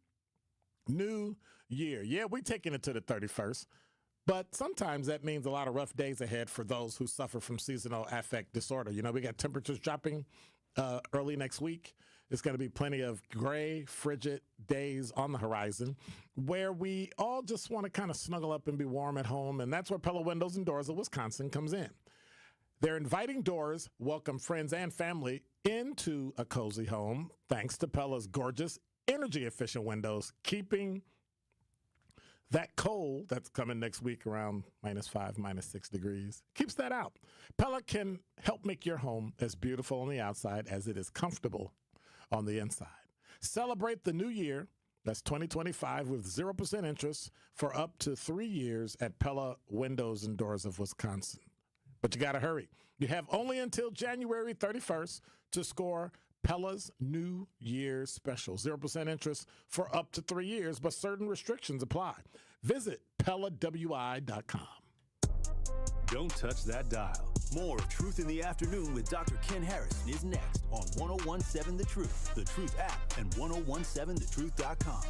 New Year. Yeah, we're taking it to the 31st. But sometimes that means a lot of rough days ahead for those who suffer from seasonal affect disorder. You know, we got temperatures dropping early next week. It's going to be plenty of gray, frigid days on the horizon where we all just want to kind of snuggle up and be warm at home. And that's where Pella Windows and Doors of Wisconsin comes in. Their inviting doors welcome friends and family into a cozy home thanks to Pella's gorgeous, energy-efficient windows, keeping that cold that's coming next week around -5, -6 degrees, keeps that out. Pella can help make your home as beautiful on the outside as it is comfortable on the inside. Celebrate the new year, that's 2025, with 0% interest for up to 3 years at Pella Windows and Doors of Wisconsin. But you got to hurry. You have only until January 31st to score Pella's New Year's special. 0% interest for up to 3 years, but certain restrictions apply. Visit PellaWI.com. Don't touch that dial. More of Truth in the Afternoon with Dr. Ken Harrison is next on 1017 The Truth, The Truth app, and 1017thetruth.com.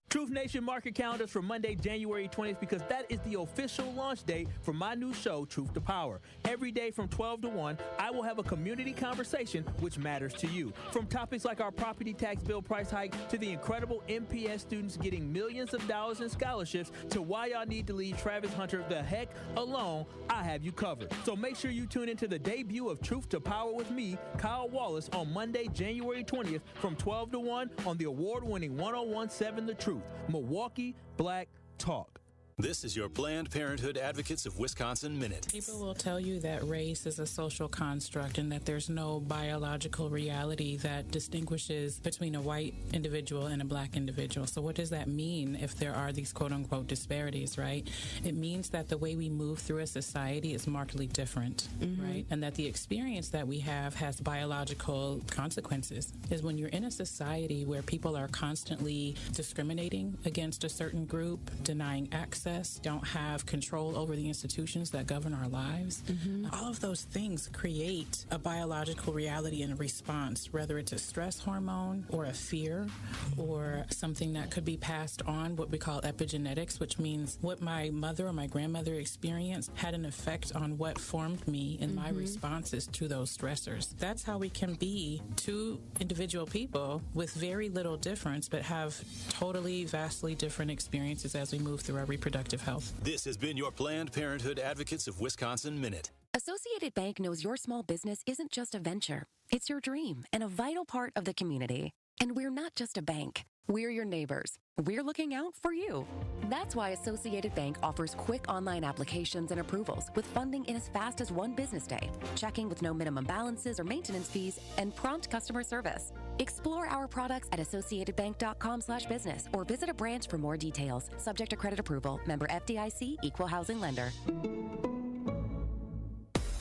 Truth Nation, mark your calendars for Monday, January 20th, because that is the official launch date for my new show, Truth to Power. Every day from 12 to 1, I will have a community conversation which matters to you. From topics like our property tax bill price hike to the incredible MPS students getting millions of dollars in scholarships to why y'all need to leave Travis Hunter the heck alone, I have you covered. So make sure you tune into the debut of Truth to Power with me, Kyle Wallace, on Monday, January 20th from 12 to 1 on the award-winning 1017 The Truth. Milwaukee Black Talk. This is your Planned Parenthood Advocates of Wisconsin Minute. People will tell you that race is a social construct and that there's no biological reality that distinguishes between a white individual and a black individual. So what does that mean if there are these quote-unquote disparities, right? It means that the way we move through a society is markedly different, right? And that the experience that we have has biological consequences. Is when you're in a society where people are constantly discriminating against a certain group, denying access, don't have control over the institutions that govern our lives. All of those things create a biological reality and a response, whether it's a stress hormone or a fear or something that could be passed on, what we call epigenetics, which means what my mother or my grandmother experienced had an effect on what formed me in my responses to those stressors. That's how we can be two individual people with very little difference, but have totally, vastly different experiences as we move through our reproductive health. This has been your Planned Parenthood Advocates of Wisconsin Minute. Associated Bank knows your small business isn't just a venture. It's your dream and a vital part of the community. And we're not just a bank. We're your neighbors. We're looking out for you. That's why Associated Bank offers quick online applications and approvals with funding in as fast as 1 business day, checking with no minimum balances or maintenance fees, and prompt customer service. Explore our products at associatedbank.com/business or visit a branch for more details. Subject to credit approval. Member FDIC, Equal Housing Lender.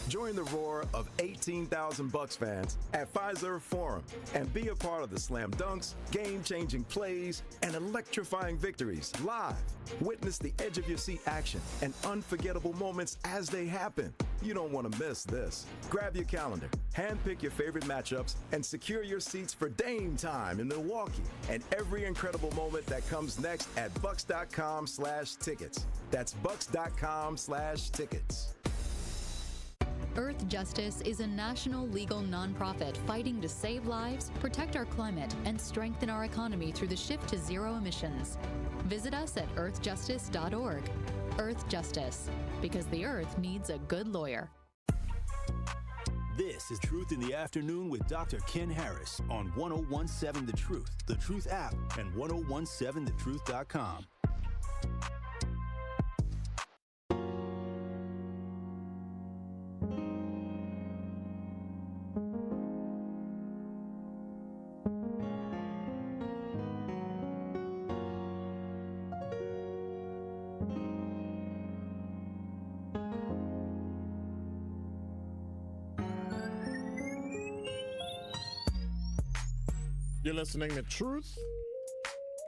Join the roar of 18,000 Bucks fans at Fiserv Forum and be a part of the slam dunks, game-changing plays, and electrifying victories live. Witness the edge-of-your-seat action and unforgettable moments as they happen. You don't want to miss this. Grab your calendar, handpick your favorite matchups, and secure your seats for Dame time in Milwaukee and every incredible moment that comes next at bucks.com/tickets. That's bucks.com/tickets. Earth Justice is a national legal nonprofit fighting to save lives, protect our climate, and strengthen our economy through the shift to zero emissions. Visit us at earthjustice.org. Earth Justice, because the Earth needs a good lawyer. This is Truth in the Afternoon with Dr. Ken Harris on 1017 The Truth, The Truth app, and 1017thetruth.com. You're listening to Truth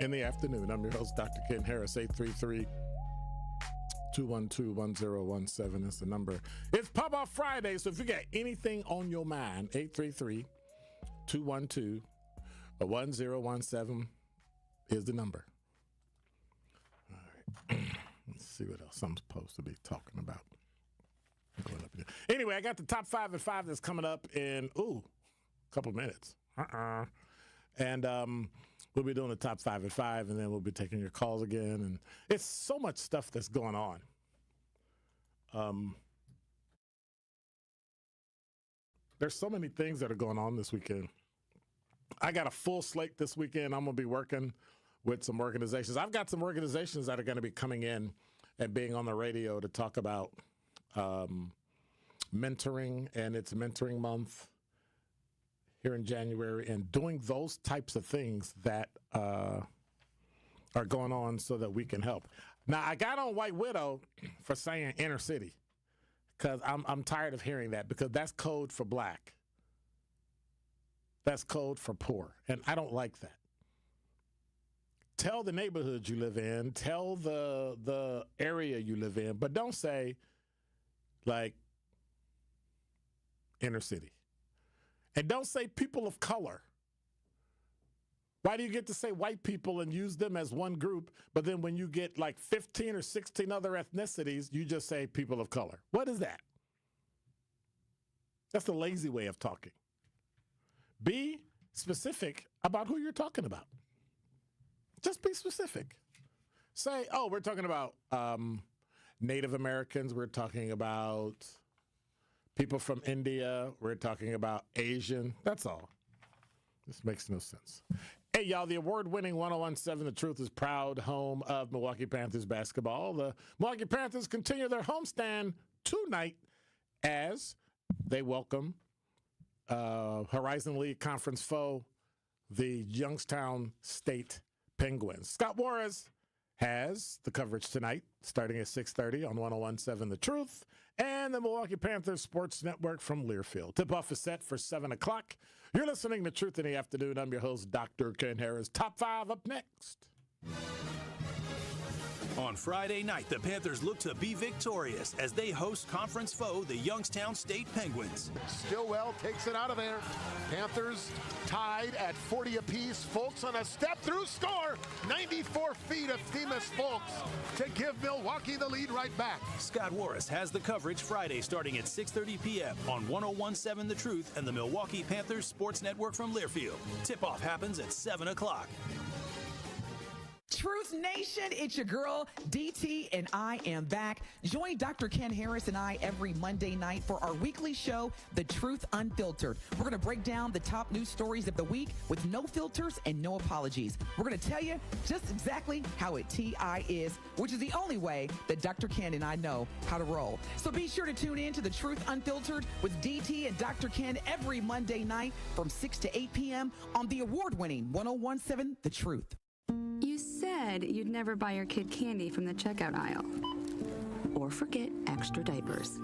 in the Afternoon. I'm your host, Dr. Ken Harris. 833-212-1017 is the number. It's Pop-Off Friday, so if you got anything on your mind, 833-212-1017 is the number. see what else I'm supposed to be talking about. Anyway, I got the top 5 at 5 that's coming up in, a couple of minutes. And we'll be doing the top 5 at 5, and then we'll be taking your calls again. And it's so much stuff that's going on. There's so many things that are going on this weekend. I got a full slate this weekend. I'm going to be working with some organizations. I've got some organizations that are going to be coming in and being on the radio to talk about mentoring, and it's Mentoring Month here in January, and doing those types of things that are going on so that we can help. Now, I got on White Widow for saying inner city because I'm tired of hearing that, because that's code for black. That's code for poor, and I don't like that. Tell the neighborhood you live in, tell the area you live in, but don't say, like, inner city. And don't say people of color. Why do you get to say white people and use them as one group, but then when you get like 15 or 16 other ethnicities, you just say people of color? What is that? That's a lazy way of talking. Be specific about who you're talking about. Just be specific. Say, we're talking about Native Americans. We're talking about people from India. We're talking about Asian. That's all. This makes no sense. Hey, y'all, the award-winning 1017 The Truth is proud home of Milwaukee Panthers basketball. The Milwaukee Panthers continue their homestand tonight as they welcome Horizon League Conference foe, the Youngstown State Penguins. Scott Juarez has the coverage tonight, starting at 6:30 on 1017 The Truth and the Milwaukee Panthers Sports Network from Learfield. Tip-off is set for 7 o'clock. You're listening to Truth in the Afternoon. I'm your host, Dr. Ken Harris. Top 5 up next. On Friday night, the Panthers look to be victorious as they host conference foe, the Youngstown State Penguins. Stillwell takes it out of there. Panthers tied at 40 apiece. Folks on a step-through score. 94 feet of Themis Folks to give Milwaukee the lead right back. Scott Juarez has the coverage Friday starting at 6:30 p.m. on 1017 The Truth and the Milwaukee Panthers Sports Network from Learfield. Tip-off happens at 7 o'clock. Truth Nation, it's your girl, DT, and I am back. Join Dr. Ken Harris and I every Monday night for our weekly show, The Truth Unfiltered. We're going to break down the top news stories of the week with no filters and no apologies. We're going to tell you just exactly how it TI is, which is the only way that Dr. Ken and I know how to roll. So be sure to tune in to The Truth Unfiltered with DT and Dr. Ken every Monday night from 6 to 8 p.m. on the award-winning 1017 The Truth. You said you'd never buy your kid candy from the checkout aisle. Or forget extra diapers.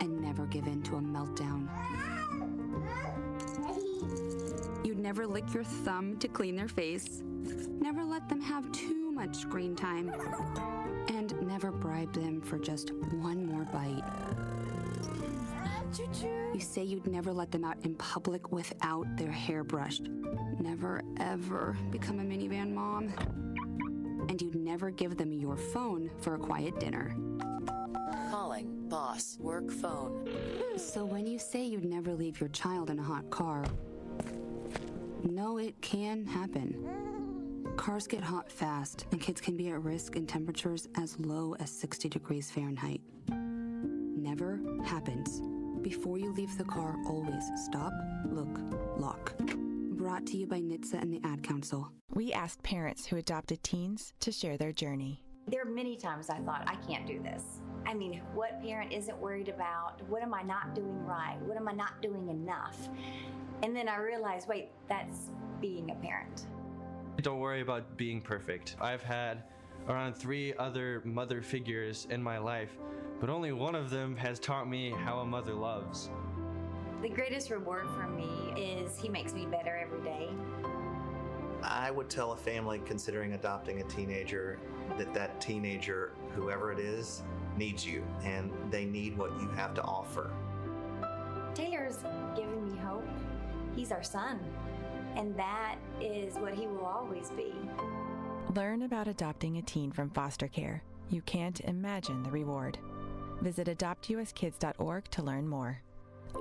And never give in to a meltdown. You'd never lick your thumb to clean their face. Never let them have too much screen time. And never bribe them for just one more bite. You say you'd never let them out in public without their hair brushed. Never, ever become a minivan mom. And you'd never give them your phone for a quiet dinner. Calling boss work phone. So when you say you'd never leave your child in a hot car, no, it can happen. Cars get hot fast, and kids can be at risk in temperatures as low as 60 degrees Fahrenheit. Never happens. Before you leave the car, always stop, look, lock. Brought to you by NHTSA and the Ad Council. We asked parents who adopted teens to share their journey. There are many times I thought, I can't do this. I mean, what parent isn't worried about? What am I not doing right? What am I not doing enough? And then I realized, wait, that's being a parent. Don't worry about being perfect. I've had around 3 other mother figures in my life, but only one of them has taught me how a mother loves. The greatest reward for me is he makes me better every day. I would tell a family considering adopting a teenager that teenager, whoever it is, needs you, and they need what you have to offer. Taylor's given me hope. He's our son, and that is what he will always be. Learn about adopting a teen from foster care You can't imagine the reward. Visit adoptuskids.org to learn more.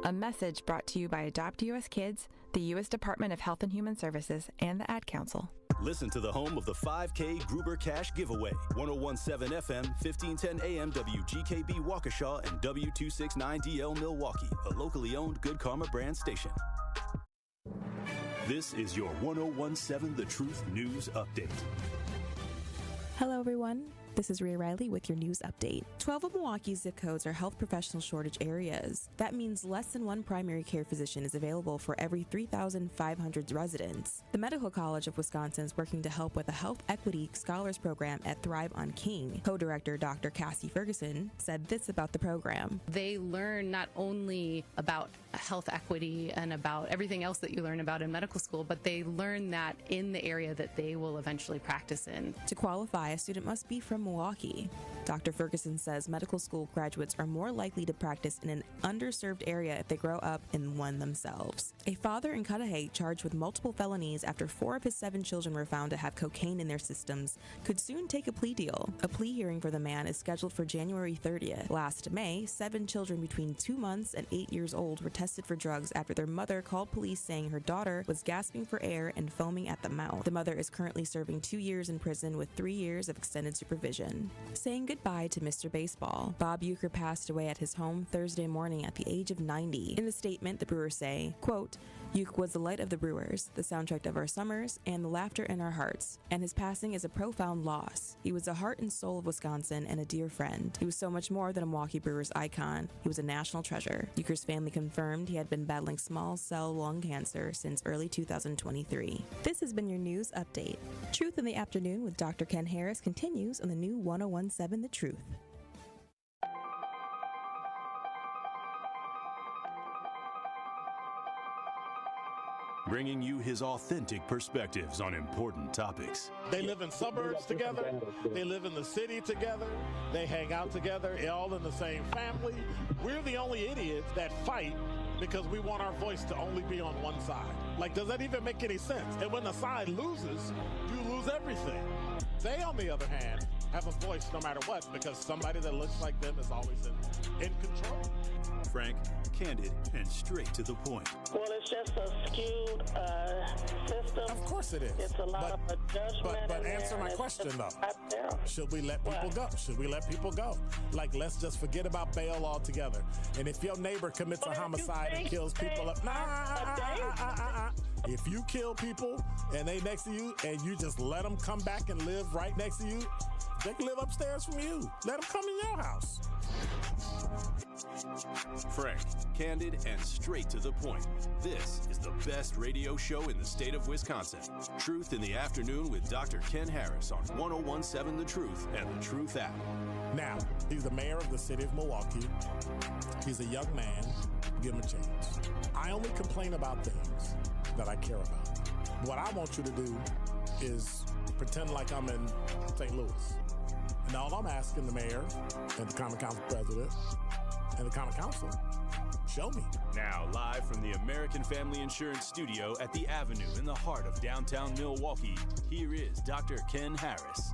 A message brought to you by Adopt US Kids, the U.S. Department of Health and Human Services, and the Ad Council. Listen to the home of the 5K Gruber Cash Giveaway. 1017 FM, 1510 AM, WGKB Waukesha, and W269DL Milwaukee, a locally owned Good Karma brand station. This is your 1017 The Truth News Update. Hello, everyone. This is Ray Riley with your news update. 12 of Milwaukee's zip codes are health professional shortage areas. That means less than one primary care physician is available for every 3,500 residents. The Medical College of Wisconsin is working to help with a Health Equity Scholars Program at Thrive on King. Co-director Dr. Cassie Ferguson said this about the program. They learn not only about health equity and about everything else that you learn about in medical school, but they learn that in the area that they will eventually practice in. To qualify, a student must be from Milwaukee. Dr. Ferguson says medical school graduates are more likely to practice in an underserved area if they grow up in one themselves. A father in Cudahy charged with multiple felonies after 4 of his 7 children were found to have cocaine in their systems could soon take a plea deal. A plea hearing for the man is scheduled for January 30th. Last May, 7 children between 2 months and 8 years old were tested for drugs after their mother called police saying her daughter was gasping for air and foaming at the mouth. The mother is currently serving 2 years in prison with 3 years of extended supervision. Saying goodbye to Mr. Baseball. Bob Uecker passed away at his home Thursday morning at the age of 90. In the statement, the Brewers say, quote, Uecker was the light of the Brewers, the soundtrack of our summers, and the laughter in our hearts, and his passing is a profound loss. He was the heart and soul of Wisconsin and a dear friend. He was so much more than a Milwaukee Brewers icon. He was a national treasure. Uecker's family confirmed he had been battling small cell lung cancer since early 2023. This has been your news update. Truth in the Afternoon with Dr. Ken Harris continues on the new 1017 The Truth. Bringing you his authentic perspectives on important topics. They live in suburbs together. They live in the city together. They hang out together, all in the same family. We're the only idiots that fight because we want our voice to only be on one side. Like, does that even make any sense? And when the side loses, you lose everything. They, on the other hand, have a voice no matter what because somebody that looks like them is always in control. Frank, candid, and straight to the point. Well, it's just a skewed system. Of course it is. It's a lot of judgment. But answer my question, though. Should we let people go? Should we let people go? Like, let's just forget about bail altogether. And if your neighbor commits a homicide and kills people, if you kill people and they next to you and you just let them come back and live right next to you, they can live upstairs from you. Let them come in your house. Frank, candid, and straight to the point. This is the best radio show in the state of Wisconsin. Truth in the Afternoon with Dr. Ken Harris on 1017 The Truth and The Truth app. Now, he's the mayor of the city of Milwaukee. He's a young man. Give him a chance. I only complain about things that I care about. What I want you to do is pretend like I'm in St. Louis. And all I'm asking the mayor and the Common Council president and the Common Council, show me. Now, live from the American Family Insurance Studio at the Avenue in the heart of downtown Milwaukee, here is Dr. Ken Harris.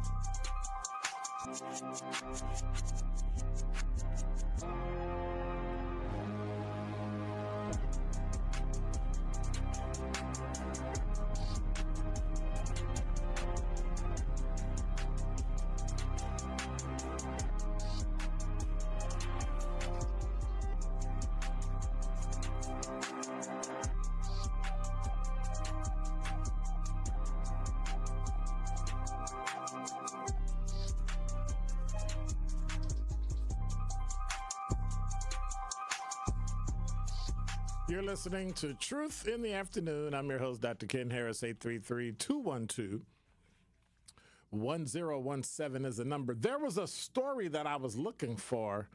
You're listening to Truth in the Afternoon. I'm your host, Dr. Ken Harris. 833-212-1017 is the number. There was a story that I was looking for,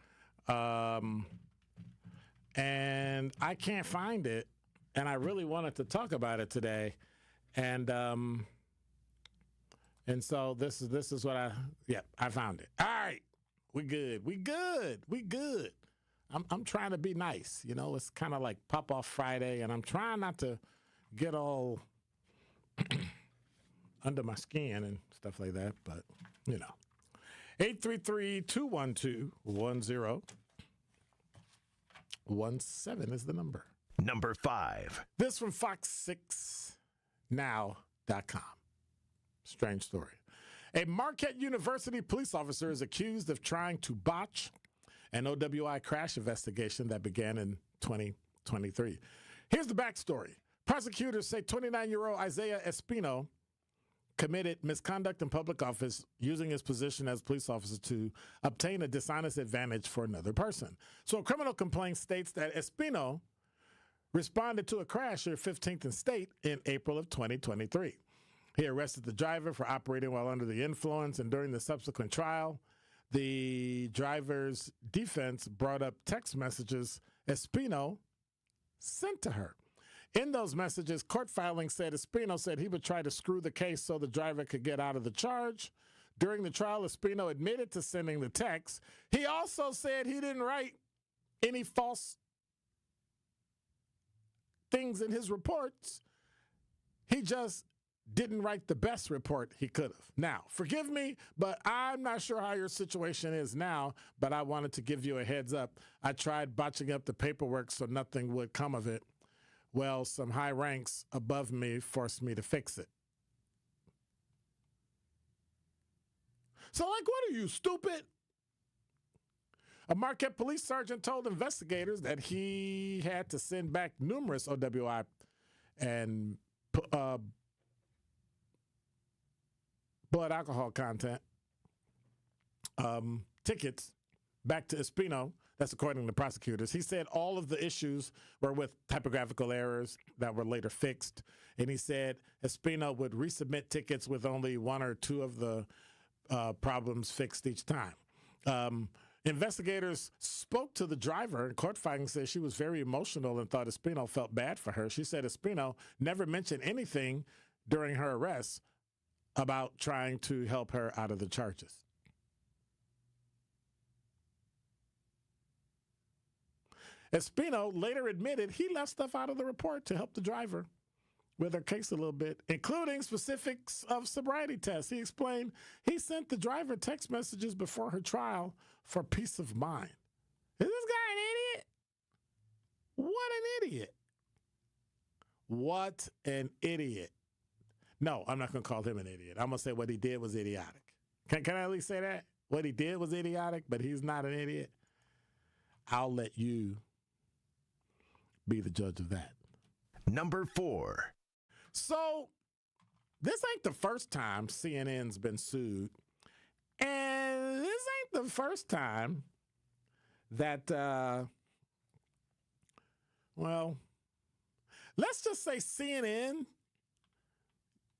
and I can't find it, and I really wanted to talk about it today. And so this is what I found it. All right, we good. I'm trying to be nice. You know, it's kind of like Pop-Off Friday, and I'm trying not to get all under my skin and stuff like that, but, you know. 833-212-1017 is the number. Number 5. This from Fox6now.com. Strange story. A Marquette University police officer is accused of trying to botch an OWI crash investigation that began in 2023. Here's the backstory. Prosecutors say 29-year-old Isaiah Espino committed misconduct in public office using his position as police officer to obtain a dishonest advantage for another person. So a criminal complaint states that Espino responded to a crash near 15th and State in April of 2023. He arrested the driver for operating while under the influence, and during the subsequent trial, the driver's defense brought up text messages Espino sent to her. In those messages, court filings said Espino said he would try to screw the case so the driver could get out of the charge. During the trial, Espino admitted to sending the text. He also said he didn't write any false things in his reports. He just didn't write the best report he could have. Now, forgive me, but I'm not sure how your situation is now, but I wanted to give you a heads up. I tried botching up the paperwork so nothing would come of it. Well, some high ranks above me forced me to fix it. So, like, what are you, stupid? A Marquette police sergeant told investigators that he had to send back numerous OWI and blood alcohol content tickets back to Espino. That's according to prosecutors. He said all of the issues were with typographical errors that were later fixed. And he said Espino would resubmit tickets with only one or two of the problems fixed each time. Investigators spoke to the driver, and court findings said she was very emotional and thought Espino felt bad for her. She said Espino never mentioned anything during her arrest about trying to help her out of the charges. Espino later admitted he left stuff out of the report to help the driver with her case a little bit, including specifics of sobriety tests. He explained he sent the driver text messages before her trial for peace of mind. Is this guy an idiot? What an idiot. What an idiot. No, I'm not going to call him an idiot. I'm going to say what he did was idiotic. Can I at least say that? What he did was idiotic, but he's not an idiot. I'll let you be the judge of that. Number 4. So, this ain't the first time CNN's been sued. And this ain't the first time that, let's just say CNN,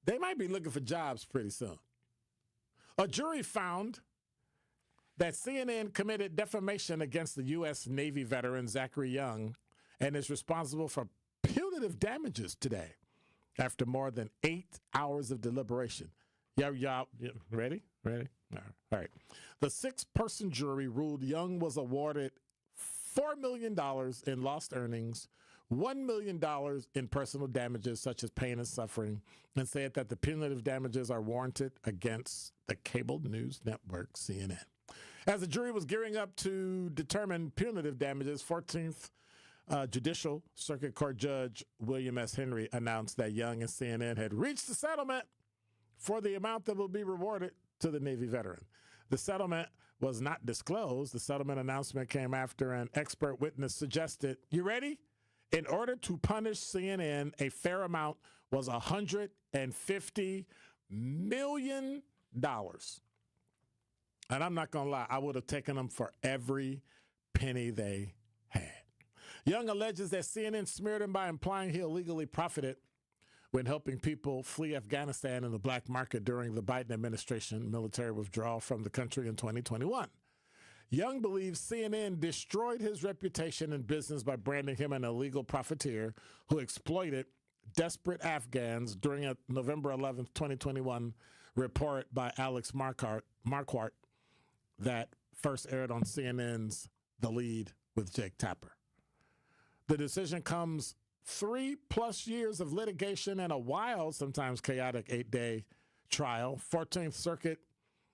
they might be looking for jobs pretty soon. A jury found that CNN committed defamation against the U.S. Navy veteran Zachary Young and is responsible for punitive damages today after more than 8 hours of deliberation. Yeah, ready? All right. The 6-person jury ruled Young was awarded $4 million in lost earnings, $1 million in personal damages such as pain and suffering, and said that the punitive damages are warranted against the cable news network CNN. As the jury was gearing up to determine punitive damages, 14th Judicial Circuit Court Judge William S. Henry announced that Young and CNN had reached a settlement for the amount that will be rewarded to the Navy veteran. The settlement was not disclosed. The settlement announcement came after an expert witness suggested, you ready? In order to punish CNN, a fair amount was $150 million. And I'm not going to lie, I would have taken them for every penny they had. Young alleges that CNN smeared him by implying he illegally profited when helping people flee Afghanistan in the black market during the Biden administration military withdrawal from the country in 2021. Young believes CNN destroyed his reputation in business by branding him an illegal profiteer who exploited desperate Afghans during a November 11, 2021 report by Alex Marquardt that first aired on CNN's The Lead with Jake Tapper. The decision comes 3+ years of litigation and a wild, sometimes chaotic 8-day trial. 14th Circuit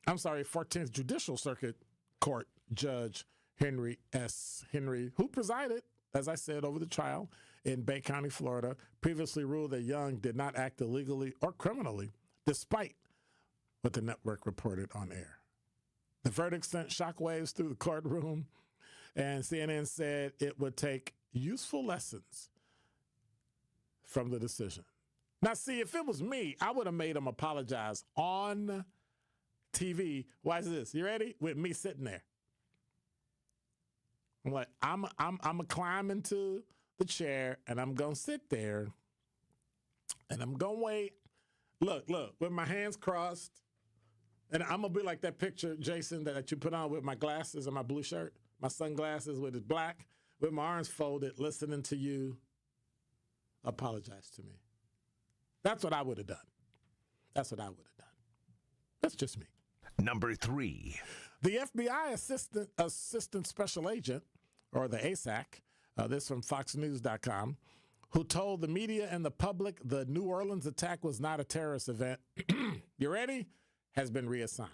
14th Judicial Circuit Court Judge Henry S. Henry, who presided, as I said, over the trial in Bay County, Florida, previously ruled that Young did not act illegally or criminally, despite what the network reported on air. The verdict sent shockwaves through the courtroom, and CNN said it would take useful lessons from the decision. Now, see, if it was me, I would have made him apologize on TV. Watch this. You ready? With me sitting there. I'm like, I'm gonna climb into the chair and I'm gonna sit there and I'm gonna wait. Look, with my hands crossed, and I'm gonna be like that picture, Jason, that you put on with my glasses and my blue shirt, my sunglasses with it black, with my arms folded, listening to you apologize to me. That's what I would have done. That's just me. Number 3. The FBI assistant special agent, or the ASAC, this from FoxNews.com, who told the media and the public the New Orleans attack was not a terrorist event, you ready? Has been reassigned.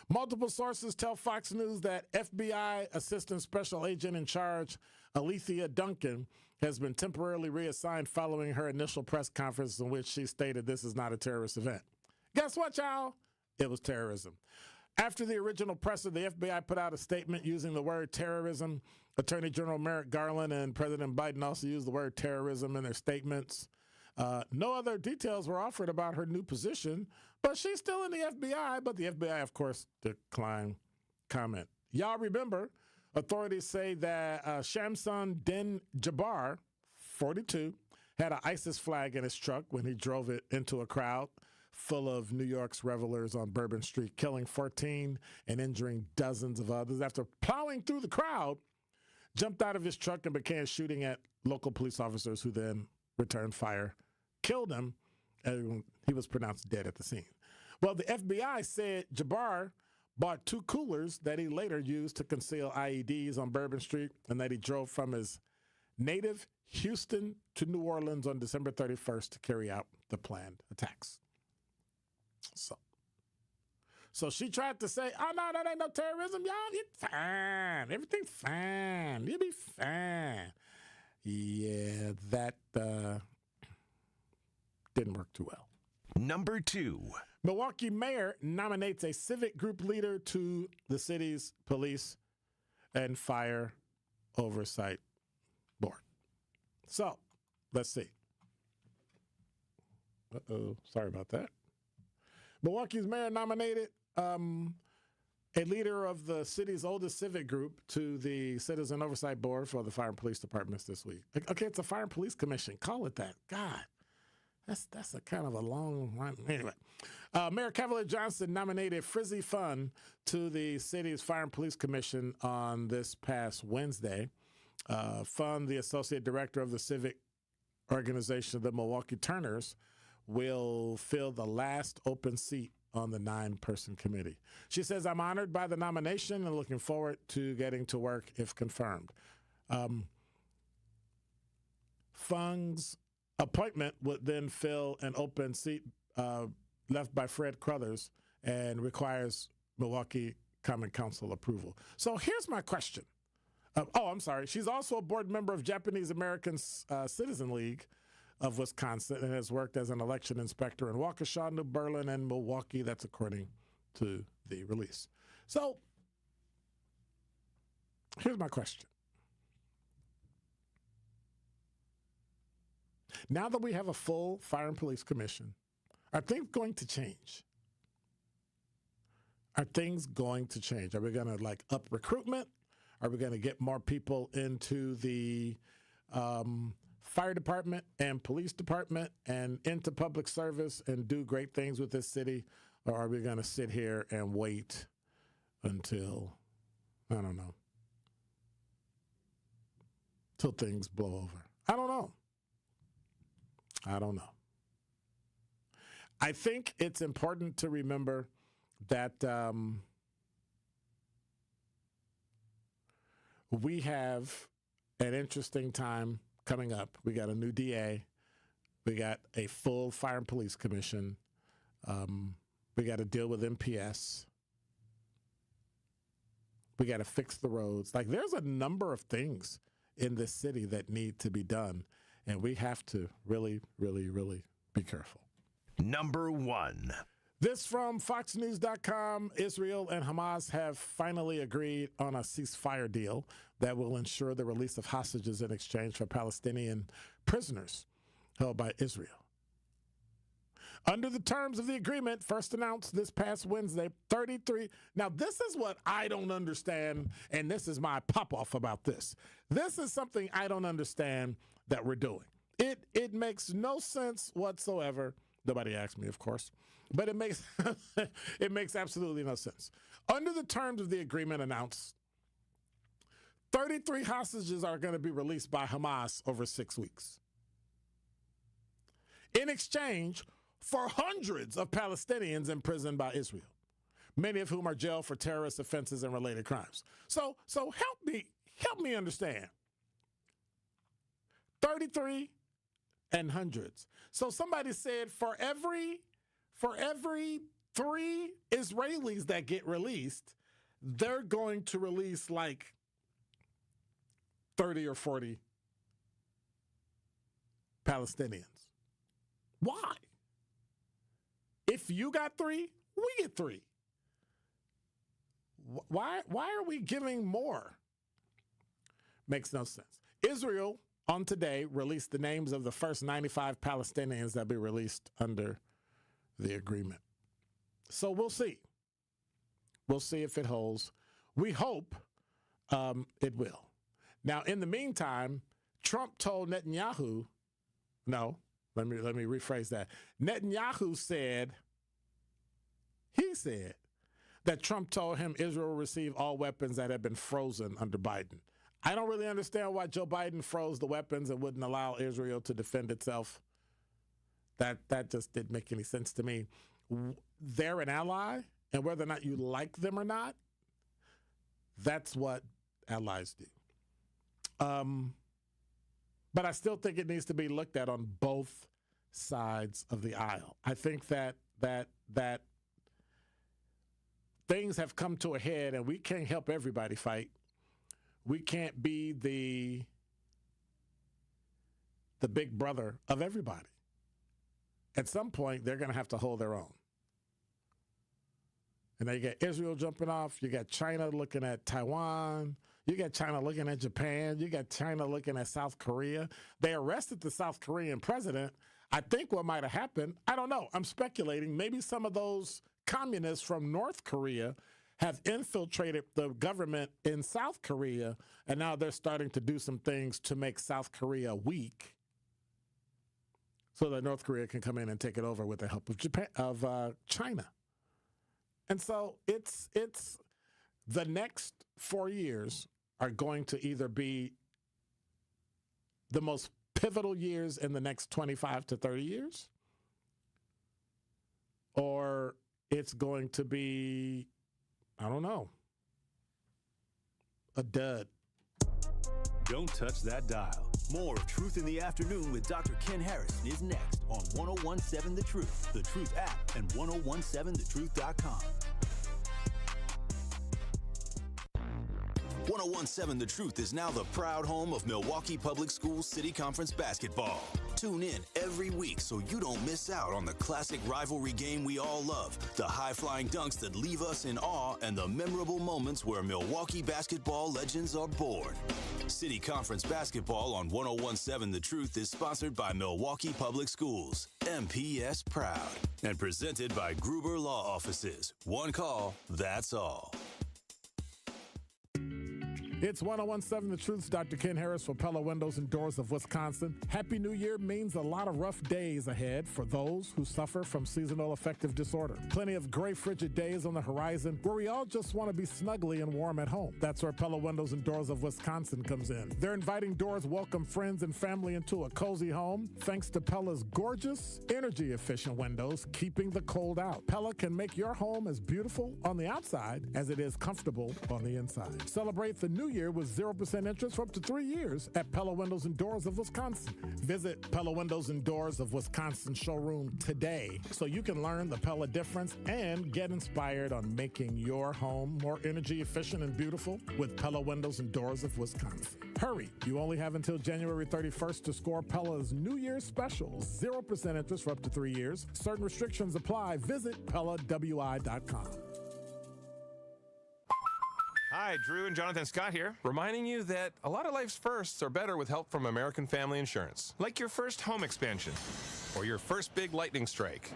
Multiple sources tell Fox News that FBI Assistant Special Agent in charge, Alethea Duncan, has been temporarily reassigned following her initial press conference in which she stated this is not a terrorist event. Guess what, y'all? It was terrorism. After the original presser, the FBI put out a statement using the word terrorism. Attorney General Merrick Garland and President Biden also used the word terrorism in their statements. No other details were offered about her new position, but she's still in the FBI. But the FBI, of course, declined comment. Y'all remember, authorities say that Shamsun Din Jabbar, 42, had an ISIS flag in his truck when he drove it into a crowd full of New York's revelers on Bourbon Street, killing 14 and injuring dozens of others. After plowing through the crowd, jumped out of his truck and began shooting at local police officers who then returned fire, killed him, and he was pronounced dead at the scene. Well, the FBI said Jabbar bought 2 coolers that he later used to conceal IEDs on Bourbon Street, and that he drove from his native Houston to New Orleans on December 31st to carry out the planned attacks. So she tried to say, oh, no, that ain't no terrorism, y'all. It's fine. Everything's fine. You'll be fine. Yeah, that didn't work too well. Number 2. Milwaukee mayor nominates a civic group leader to the city's police and fire oversight board. So, let's see. Sorry about that. Milwaukee's mayor nominated a leader of the city's oldest civic group to the Citizen Oversight Board for the Fire and Police Departments this week. Okay, it's a Fire and Police Commission. Call it that. God, that's a kind of a long line. Anyway, Mayor Cavalier Johnson nominated Frizzy Fun to the city's Fire and Police Commission on this past Wednesday. Fun, the associate director of the civic organization, the Milwaukee Turners, will fill the last open seat on the 9-person committee. She says, I'm honored by the nomination and looking forward to getting to work if confirmed. Fung's appointment would then fill an open seat left by Fred Crothers and requires Milwaukee Common Council approval. So here's my question. I'm sorry. She's also a board member of Japanese American Citizen League of Wisconsin and has worked as an election inspector in Waukesha, New Berlin, and Milwaukee. That's according to the release. So here's my question. Now that we have a full Fire and Police Commission, are things going to change? Are things going to change? Are we going to up recruitment? Are we going to get more people into the fire department and police department and into public service and do great things with this city? Or are we going to sit here and wait until, I don't know, till things blow over? I don't know. I think it's important to remember that we have an interesting time coming up. We got a new DA. We got a full Fire and Police Commission. We got to deal with MPS. We got to fix the roads. Like, there's a number of things in this city that need to be done, and we have to really, really, really be careful. Number 1. This from FoxNews.com. Israel and Hamas have finally agreed on a ceasefire deal that will ensure the release of hostages in exchange for Palestinian prisoners held by Israel. Under the terms of the agreement, first announced this past Wednesday, 33. Now, this is what I don't understand, and this is my pop-off about this. This is something I don't understand that we're doing. It makes no sense whatsoever. Nobody asked me, of course, but it makes it makes absolutely no sense. Under the terms of the agreement announced, 33 hostages are going to be released by Hamas over 6 weeks. In exchange for hundreds of Palestinians imprisoned by Israel, many of whom are jailed for terrorist offenses and related crimes. So help me understand. 33 and hundreds. So somebody said for every 3 Israelis that get released, they're going to release like 30 or 40 Palestinians. Why? If you got 3, we get 3. Why are we giving more? Makes no sense. Israel on today released the names of the first 95 Palestinians that be released under the agreement. So we'll see. We'll see if it holds. We hope it will. Now, in the meantime, Trump told Netanyahu, no, let me rephrase that. Netanyahu said that Trump told him Israel will receive all weapons that have been frozen under Biden. I don't really understand why Joe Biden froze the weapons and wouldn't allow Israel to defend itself. That just didn't make any sense to me. They're an ally, and whether or not you like them or not, that's what allies do. But I still think it needs to be looked at on both sides of the aisle. I think that things have come to a head, and we can't help everybody fight. We can't be the big brother of everybody. At some point, they're going to have to hold their own. And then you got Israel jumping off. You got China looking at Taiwan. You got China looking at Japan. You got China looking at South Korea. They arrested the South Korean president. I think what might have happened, I don't know. I'm speculating. Maybe some of those communists from North Korea have infiltrated the government in South Korea, and now they're starting to do some things to make South Korea weak so that North Korea can come in and take it over with the help of China. And so it's the next 4 years are going to either be the most pivotal years in the next 25 to 30 years, or it's going to be, I don't know, a dud. Don't touch that dial. More of Truth in the Afternoon with Dr. Ken Harrison is next on 1017 The Truth, The Truth app, and 1017thetruth.com. 1017 The Truth is now the proud home of Milwaukee Public Schools City Conference basketball. Tune in every week so you don't miss out on the classic rivalry game we all love, the high-flying dunks that leave us in awe, and the memorable moments where Milwaukee basketball legends are born. City Conference basketball on 1017 The Truth is sponsored by Milwaukee Public Schools, MPS proud, and presented by Gruber Law Offices. One call, that's all. It's 1017 The Truth's Dr. Ken Harris for Pella Windows and Doors of Wisconsin. Happy New Year means a lot of rough days ahead for those who suffer from seasonal affective disorder. Plenty of gray, frigid days on the horizon where we all just want to be snuggly and warm at home. That's where Pella Windows and Doors of Wisconsin comes in. Their inviting doors welcome friends and family into a cozy home thanks to Pella's gorgeous, energy-efficient windows, keeping the cold out. Pella can make your home as beautiful on the outside as it is comfortable on the inside. Celebrate the new new year with 0% interest for up to 3 years at Pella Windows and Doors of Wisconsin. Visit Pella Windows and Doors of Wisconsin showroom today so you can learn the Pella difference and get inspired on making your home more energy efficient and beautiful with Pella Windows and Doors of Wisconsin. Hurry, you only have until January 31st to score Pella's New Year's special. 0% interest for up to 3 years. Certain restrictions apply. Visit PellaWI.com. Hi, Drew and Jonathan Scott here, reminding you that a lot of life's firsts are better with help from American Family Insurance. Like your first home expansion or your first big lightning strike.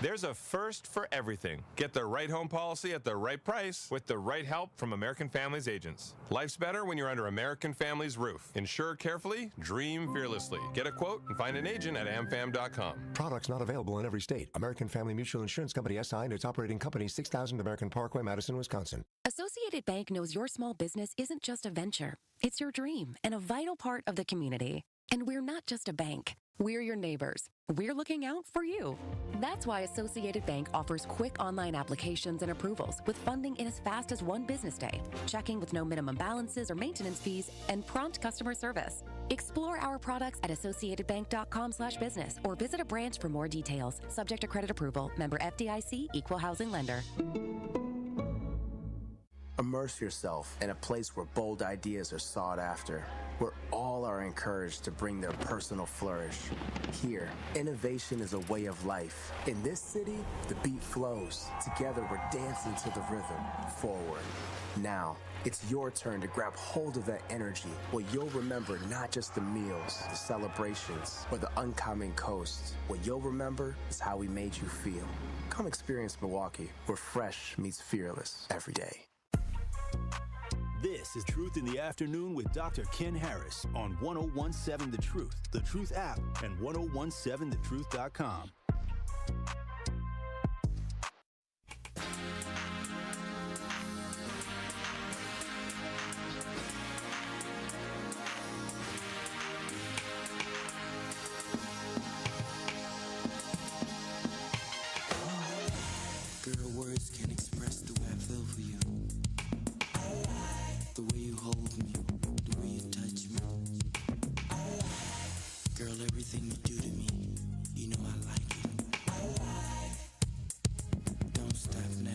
There's a first for everything. Get the right home policy at the right price with the right help from American Family's agents. Life's better when you're under American Family's roof. Insure carefully, dream fearlessly. Get a quote and find an agent at amfam.com. Products not available in every state. American Family Mutual Insurance Company SI and its operating company 6000 American Parkway, Madison, Wisconsin. Associated Bank knows your small business isn't just a venture. It's your dream and a vital part of the community. And we're not just a bank. We're your neighbors. We're looking out for you. That's why Associated Bank offers quick online applications and approvals with funding in as fast as 1 business day, checking with no minimum balances or maintenance fees, and prompt customer service. Explore our products at associatedbank.com/business or visit a branch for more details. Subject to credit approval. Member FDIC, Equal Housing Lender. Immerse yourself in a place where bold ideas are sought after, where all are encouraged to bring their personal flourish. Here, innovation is a way of life. In this city, the beat flows. Together, we're dancing to the rhythm. Forward. Now, it's your turn to grab hold of that energy, where you'll remember not just the meals, the celebrations, or the uncommon coast. What you'll remember is how we made you feel. Come experience Milwaukee, where fresh meets fearless every day. This is Truth in the Afternoon with Dr. Ken Harris on 1017 The Truth app, and 1017thetruth.com. Girl, words can't express the way I feel for you. The way you hold me, the way you touch me. Girl, everything you do to me, you know I like it. Don't stop now.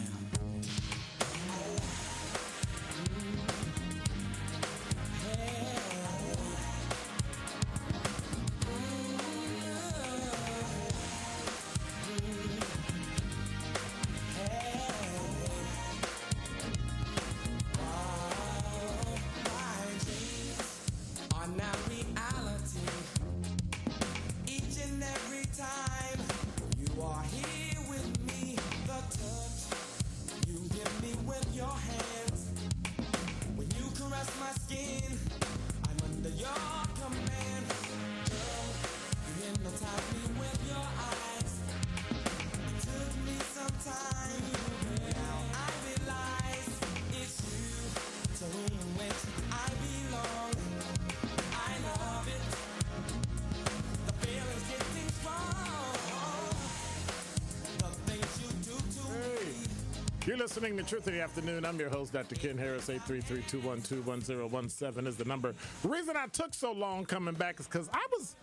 You're listening to Truth in the Afternoon. I'm your host, Dr. Ken Harris. 833-212-1017 is the number. The reason I took so long coming back is because I was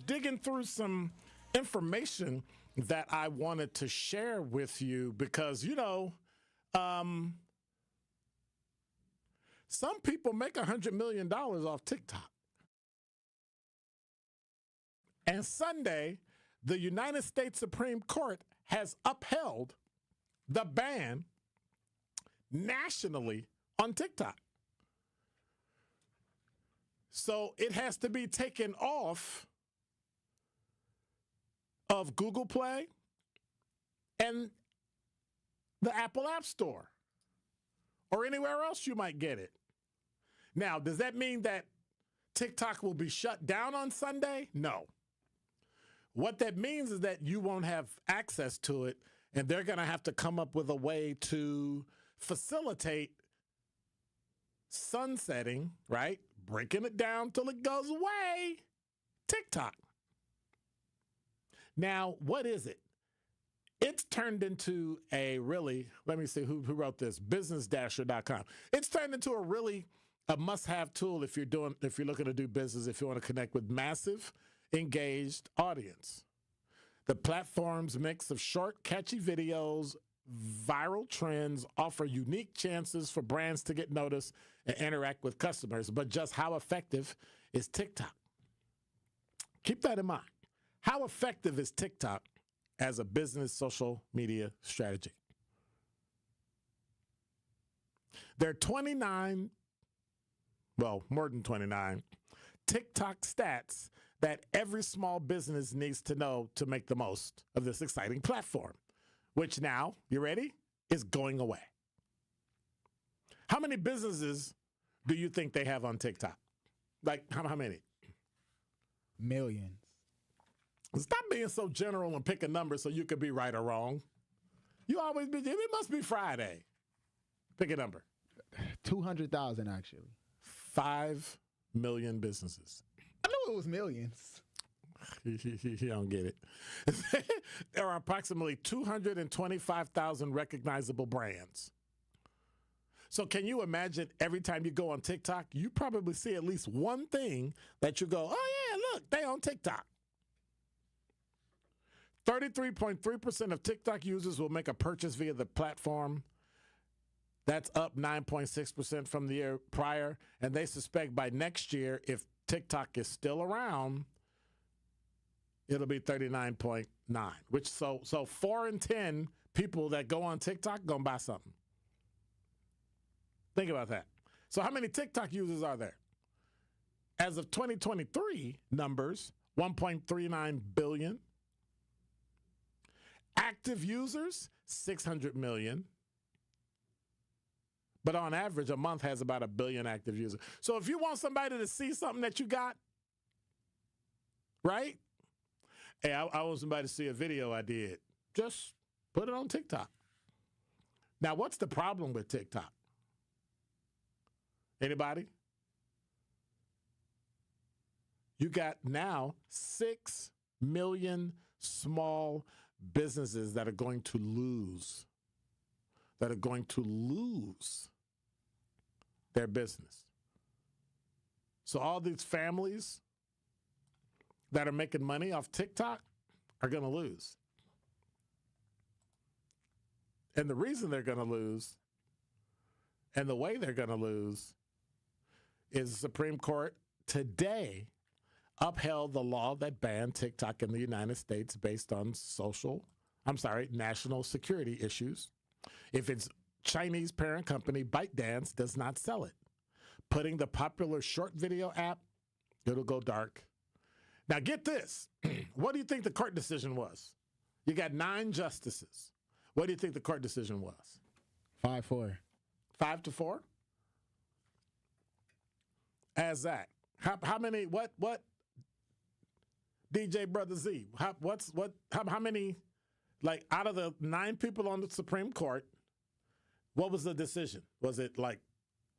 digging through some information that I wanted to share with you because, you know, some people make $100 million off TikTok. And Sunday, the United States Supreme Court has upheld the ban nationally on TikTok. So it has to be taken off of Google Play and the Apple App Store or anywhere else you might get it. Now, does that mean that TikTok will be shut down on Sunday? No. What that means is that you won't have access to it, and they're going to have to come up with a way to facilitate sunsetting, right? Breaking it down till it goes away. TikTok. Now, what is it? It's turned into a really, let me see who wrote this, businessdasher.com. It's turned into a really a must-have tool if you're looking to do business, if you want to connect with massive, engaged audience. The platform's mix of short, catchy videos, viral trends offer unique chances for brands to get noticed and interact with customers. But just how effective is TikTok? Keep that in mind. How effective is TikTok as a business social media strategy? There are 29, well, more than 29, TikTok stats that every small business needs to know to make the most of this exciting platform, which now, you ready, is going away. How many businesses do you think they have on TikTok? Like, how many? Millions. Stop being so general and pick a number so you could be right or wrong. You always be, it must be Friday. Pick a number. 200,000, actually. 5 million businesses. I knew it was millions. You don't get it. There are approximately 225,000 recognizable brands. So can you imagine every time you go on TikTok, you probably see at least one thing that you go, oh yeah, look, they on TikTok. 33.3% of TikTok users will make a purchase via the platform. That's up 9.6% from the year prior. And they suspect by next year, if TikTok is still around, it'll be 39.9, which so 4 in 10 people that go on TikTok gonna buy something. Think about that. So how many TikTok users are there? As of 2023 numbers, 1.39 billion. Active users, 600 million. But on average, a month has about 1 billion active users. So if you want somebody to see something that you got, right? Hey, I want somebody to see a video I did. Just put it on TikTok. Now, what's the problem with TikTok? Anybody? You got now 6 million small businesses that are going to lose. Their business. So all these families that are making money off TikTok are going to lose. And the reason they're going to lose and the way they're going to lose is the Supreme Court today upheld the law that banned TikTok in the United States based on national security issues. If its Chinese parent company, ByteDance, does not sell it, putting the popular short video app, it'll go dark. Now get this. What do you think the court decision was? You got 9 justices. What do you think the court decision was? 5-4. 5-4? As Zach. How many, what, DJ Brother Z, how many, like out of the 9 people on the Supreme Court, what was the decision? Was it like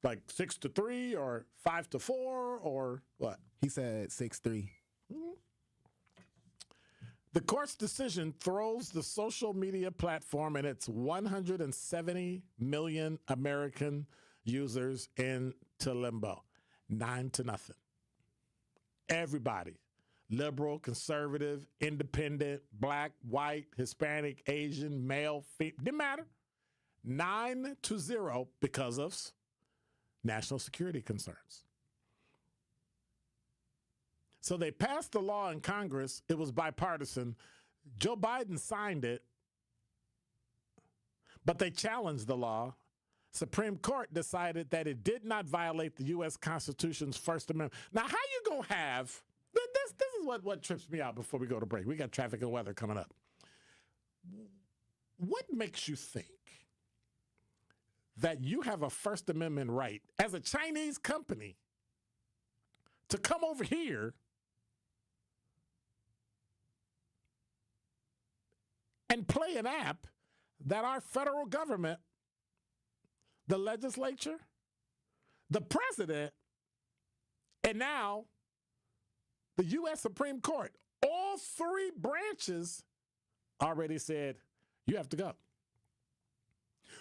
6-3 or 5-4 or what? He said 6-3. The court's decision throws the social media platform and its 170 million American users into limbo. 9-0. Everybody, liberal, conservative, independent, black, white, Hispanic, Asian, male, female, didn't matter. 9-0 because of national security concerns. So they passed the law in Congress. It was bipartisan. Joe Biden signed it, but they challenged the law. Supreme Court decided that it did not violate the U.S. Constitution's First Amendment. Now, how you going to have, this is what trips me out before we go to break. We got traffic and weather coming up. What makes you think that you have a First Amendment right as a Chinese company to come over here and play an app that our federal government, the legislature, the president, and now the U.S. Supreme Court, all 3 branches already said, you have to go.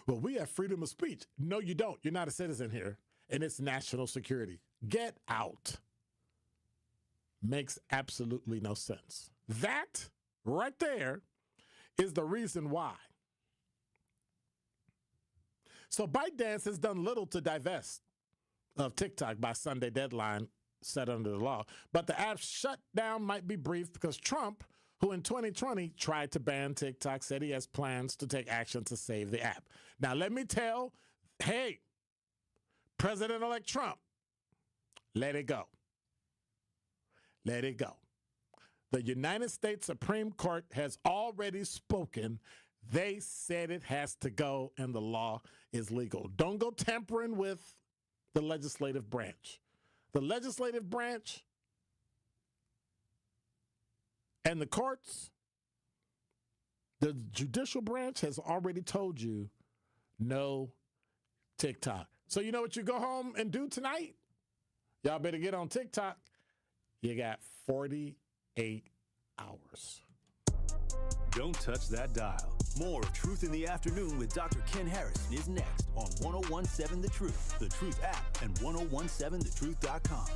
Well, we have freedom of speech. No, you don't. You're not a citizen here. and its national security. Get out. Makes absolutely no sense. That right there is the reason why. So ByteDance has done little to divest of TikTok by Sunday deadline set under the law. But the app's shutdown might be brief because Trump, who in 2020 tried to ban TikTok, said he has plans to take action to save the app. Now, let me tell, hey, President-elect Trump, let it go. Let it go. The United States Supreme Court has already spoken. They said it has to go and the law is legal. Don't go tampering with the legislative branch. The legislative branch and the courts, the judicial branch has already told you no TikTok. So you know what you go home and do tonight? Y'all better get on TikTok. You got 48 hours. Don't touch that dial. More of Truth in the Afternoon with Dr. Ken Harrison is next on 1017 The Truth, The Truth app, and 1017thetruth.com.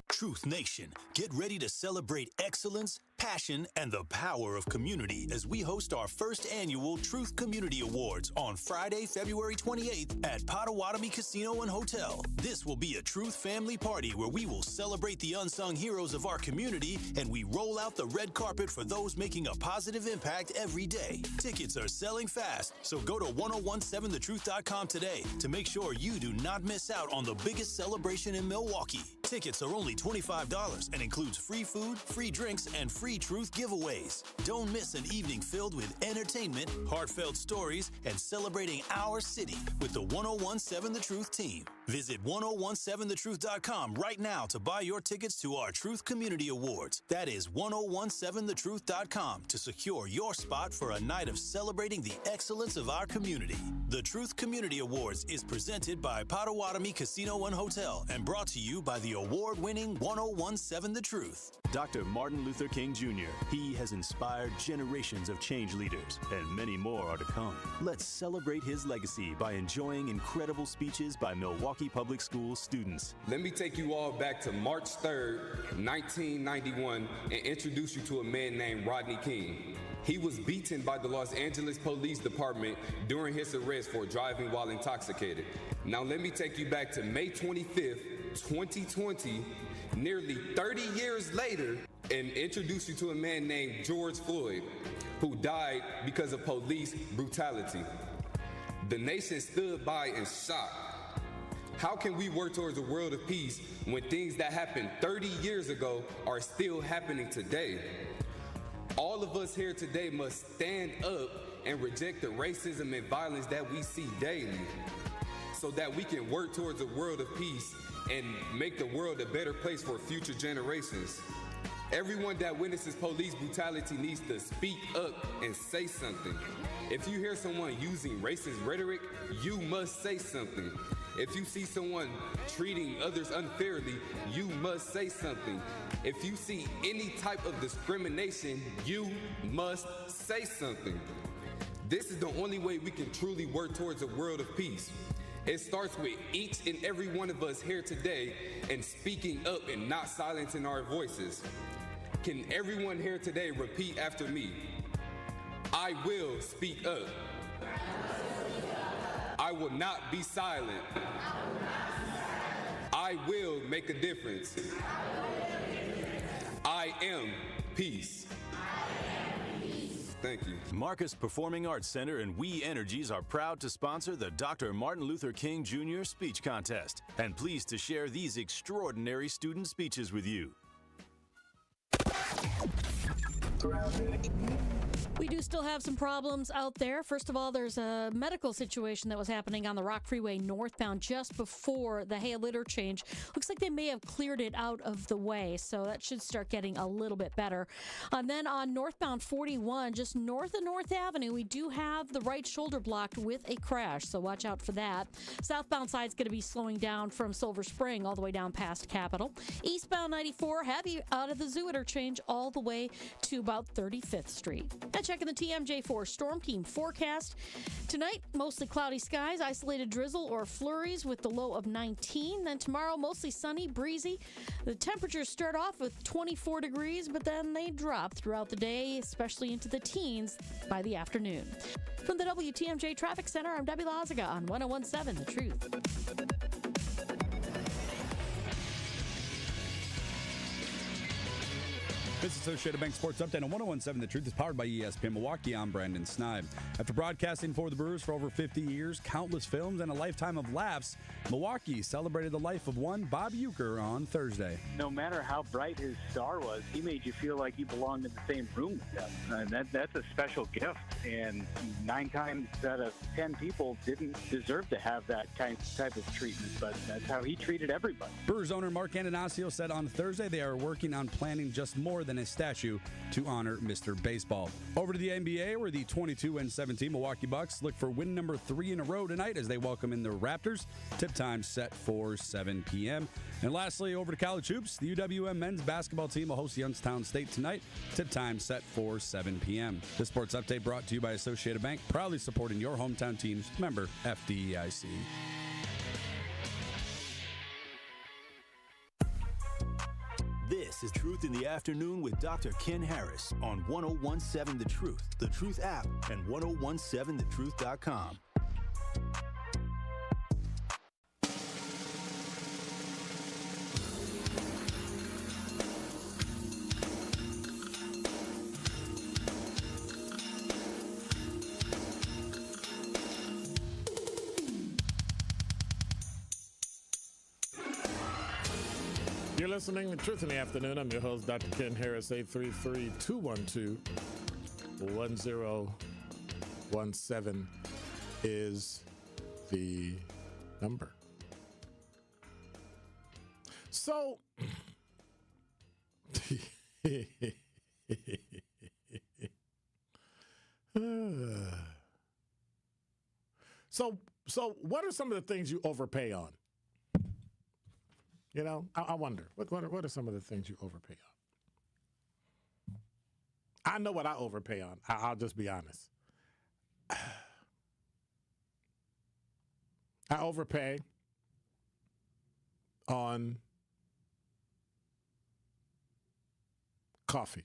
Truth Nation, get ready to celebrate excellence, passion, and the power of community as we host our first annual Truth Community Awards on Friday, February 28th at Potawatomi Casino and Hotel. This will be a Truth family party where we will celebrate the unsung heroes of our community and we roll out the red carpet for those making a positive impact every day. Tickets are selling fast, so go to 1017thetruth.com today to make sure you do not miss out on the biggest celebration in Milwaukee. Tickets are only $25 and includes free food, free drinks, and free Truth giveaways. Don't miss an evening filled with entertainment, heartfelt stories, and celebrating our city with the 1017 The Truth team. Visit 1017thetruth.com right now to buy your tickets to our Truth Community Awards. That is 1017thetruth.com to secure your spot for a night of celebrating the excellence of our community. The Truth Community Awards is presented by Potawatomi Casino and Hotel and brought to you by the award-winning 1017 The Truth. Dr. Martin Luther King Jr. He has inspired generations of change leaders, and many more are to come. Let's celebrate his legacy by enjoying incredible speeches by Milwaukee Public Schools students. Let me take you all back to March 3rd, 1991, and introduce you to a man named Rodney King. He was beaten by the Los Angeles Police Department during his arrest for driving while intoxicated. Now let me take you back to May 25th, 2020, nearly 30 years later, and introduce you to a man named George Floyd, who died because of police brutality. The nation stood by in shock. How can we work towards a world of peace when things that happened 30 years ago are still happening today? All of us here today must stand up and reject the racism and violence that we see daily so that we can work towards a world of peace and make the world a better place for future generations. Everyone that witnesses police brutality needs to speak up and say something. If you hear someone using racist rhetoric, you must say something. If you see someone treating others unfairly, you must say something. If you see any type of discrimination, you must say something. This is the only way we can truly work towards a world of peace. It starts with each and every one of us here today and speaking up and not silencing our voices. Can everyone here today repeat after me? I will speak up. I will not be silent. I will make a difference. I am peace. Thank you. Marcus Performing Arts Center and We Energies are proud to sponsor the Dr. Martin Luther King Jr. Speech Contest and pleased to share these extraordinary student speeches with you. We do still have some problems out there. First of all, there's a medical situation that was happening on the Rock Freeway northbound just before the Hale interchange. Looks like they may have cleared it out of the way, so that should start getting a little bit better. And then on northbound 41, just north of North Avenue, we do have the right shoulder blocked with a crash, so watch out for that. Southbound side's going to be slowing down from Silver Spring all the way down past Capitol. Eastbound 94, heavy out of the Zoo interchange all the way to about 35th Street. That's checking the TMJ4 Storm Team forecast. Tonight, mostly cloudy skies, isolated drizzle or flurries with the low of 19. Then tomorrow, mostly sunny, breezy. The temperatures start off with 24 degrees, but then they drop throughout the day, especially into the teens by the afternoon. From the WTMJ Traffic Center, I'm Debbie Lazaga on 101.7 The Truth. This Associated Bank Sports Update on 101.7 The Truth is powered by ESPN Milwaukee. I'm Brandon Snibe. After broadcasting for the Brewers for over 50 years, countless films, and a lifetime of laughs, Milwaukee celebrated the life of one Bob Uecker on Thursday. No matter how bright his star was, he made you feel like you belonged in the same room with him. And that's a special gift. And 9 times out of 10 people didn't deserve to have that type of treatment, but that's how he treated everybody. Brewers owner Mark Antanasio said on Thursday they are working on planning just more than a statue to honor Mr. Baseball. Over to the NBA, where the 22-17 Milwaukee Bucks look for win number 3 in a row tonight as they welcome in the Raptors. Tip time set for 7 p.m. And lastly, over to college hoops, the UWM men's basketball team will host Youngstown State tonight. Tip time set for 7 p.m. This sports update brought to you by Associated Bank, proudly supporting your hometown teams. Member FDIC. This is Truth in the Afternoon with Dr. Ken Harris on 101.7 The Truth, The Truth app, and 1017thetruth.com. You're listening to Truth in the Afternoon. I'm your host, Dr. Ken Harris. 833-212-1017 is the number. So, so what are some of the things you overpay on? You know, I wonder, what are some of the things you overpay on? I know what I overpay on. I'll just be honest. I overpay on coffee.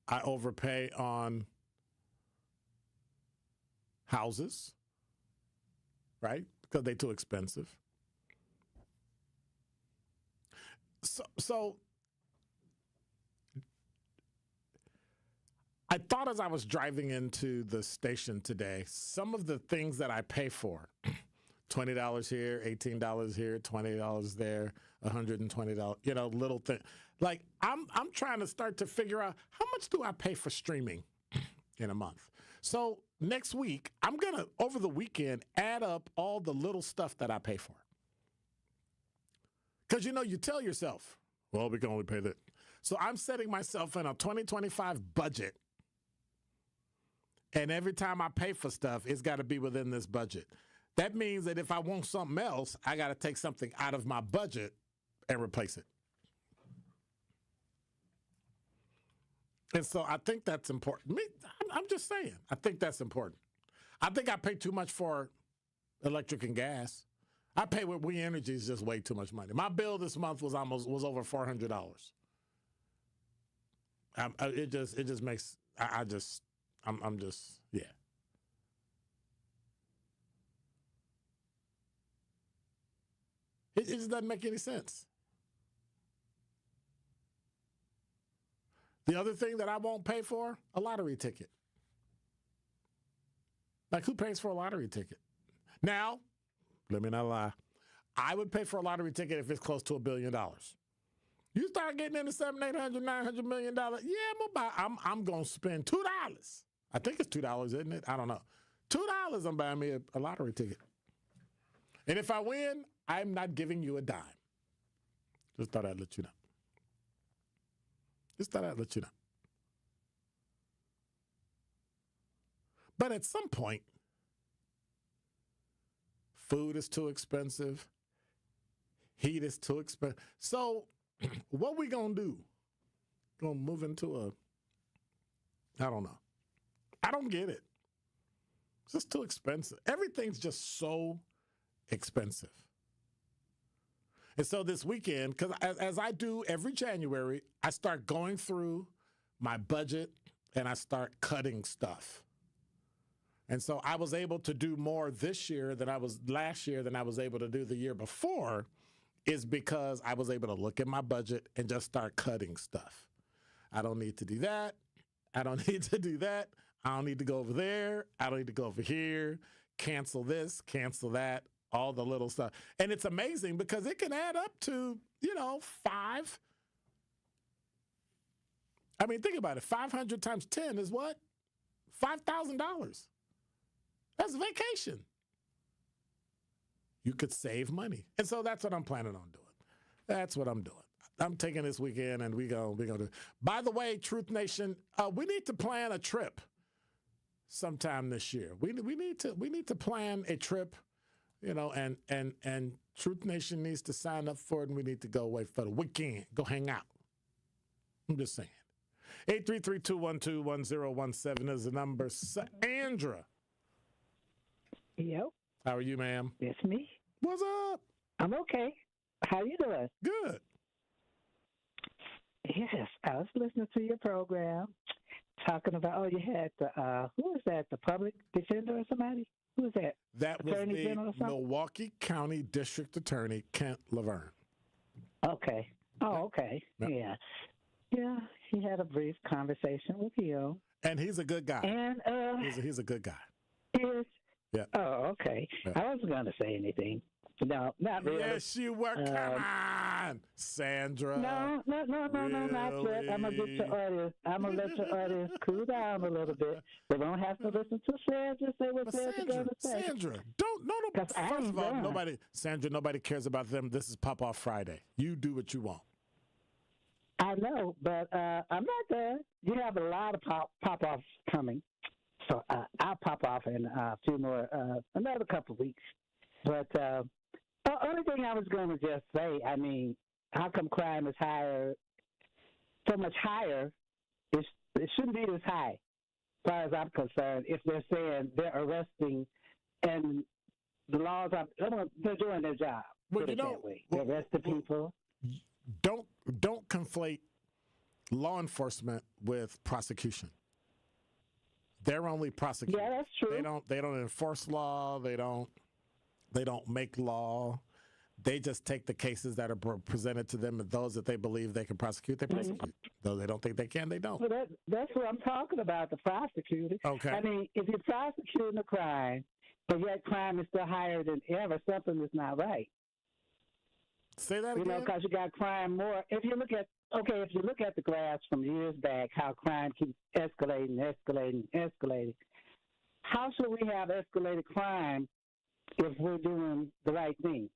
I overpay on houses, right? Because they're too expensive. So I thought as I was driving into the station today, some of the things that I pay for, $20 here, $18 here, $20 there, $120, you know, little thing. Like I'm trying to start to figure out how much do I pay for streaming in a month. So next week, I'm going to, over the weekend, add up all the little stuff that I pay for. Because, you know, you tell yourself, well, we can only pay that. So I'm setting myself in a 2025 budget. And every time I pay for stuff, it's got to be within this budget. That means that if I want something else, I got to take something out of my budget and replace it. And so I think that's important. I'm just saying, I think that's important. I think I pay too much for electric and gas. I pay with We Energy is just way too much money. My bill this month was over $400. It just makes I'm just yeah. It just doesn't make any sense. The other thing that I won't pay for, a lottery ticket. Like, who pays for a lottery ticket? Now, let me not lie. I would pay for a lottery ticket if it's close to $1 billion. You start getting into $700, $800, $900 million, yeah, I'm going to spend $2. I think it's $2, isn't it? I don't know. $2, I'm buying me a lottery ticket. And if I win, I'm not giving you a dime. Just thought I'd let you know. Just thought I'd let you know. But at some point, food is too expensive. Heat is too expensive. So what we going to do? Going to move into I don't know. I don't get it. It's just too expensive. Everything's just so expensive. And so this weekend, because as I do every January, I start going through my budget and I start cutting stuff. And so I was able to do more this year than I was last year than I was able to do the year before, is because I was able to look at my budget and just start cutting stuff. I don't need to do that. I don't need to do that. I don't need to go over there. I don't need to go over here. Cancel this, cancel that, all the little stuff. And it's amazing because it can add up to, five. I mean, think about it. 500 times 10 is what? $5,000. That's a vacation. You could save money. And so that's what I'm planning on doing. That's what I'm doing. I'm taking this weekend and we're gonna do it. By the way, Truth Nation, we need to plan a trip sometime this year. We need to plan a trip, and Truth Nation needs to sign up for it, and we need to go away for the weekend. Go hang out. I'm just saying. 833-212-1017 is the number. Sandra. Yep. How are you, ma'am? It's me. What's up? I'm okay. How you doing? Good. Yes, I was listening to your program, talking about, you had who was that, the public defender or somebody? Who was that? That was Attorney General or the something? Milwaukee County District Attorney, Kent Lovern. Okay. Oh, okay. Yep. Yeah. Yeah, he had a brief conversation with you. And he's a good guy. And he's a good guy. Is Yeah. Oh, okay. Yeah. I wasn't going to say anything. No, not really. Yes, you were. Come on, Sandra. No, not yet. I'm going to get your audience. I'm going to let your audience cool down a little bit. They don't have to listen to Sandra say what Sandra going to say. Sandra, first of all, nobody cares about them. This is Pop-Off Friday. You do what you want. I know, but I'm not done. You have a lot of pop-offs coming. So I'll pop off in a few more, another couple of weeks. But the only thing I was going to just say, I mean, how come crime is so much higher? It shouldn't be this high, as far as I'm concerned, if they're saying they're arresting and the laws are, they're doing their job. Well, that way. They arresting people. Don't conflate law enforcement with prosecution. They're only prosecuting. Yeah, that's true. They don't enforce law. They don't make law. They just take the cases that are presented to them and those that they believe they can prosecute, they prosecute. Though they don't think they can, they don't. Well, that's what I'm talking about, the prosecutor. Okay. I mean, if you're prosecuting a crime, but yet crime is still higher than ever, something is not right. Say that again. Because you got crime more. If you look at the graphs from years back, how crime keeps escalating. How should we have escalated crime if we're doing the right thing?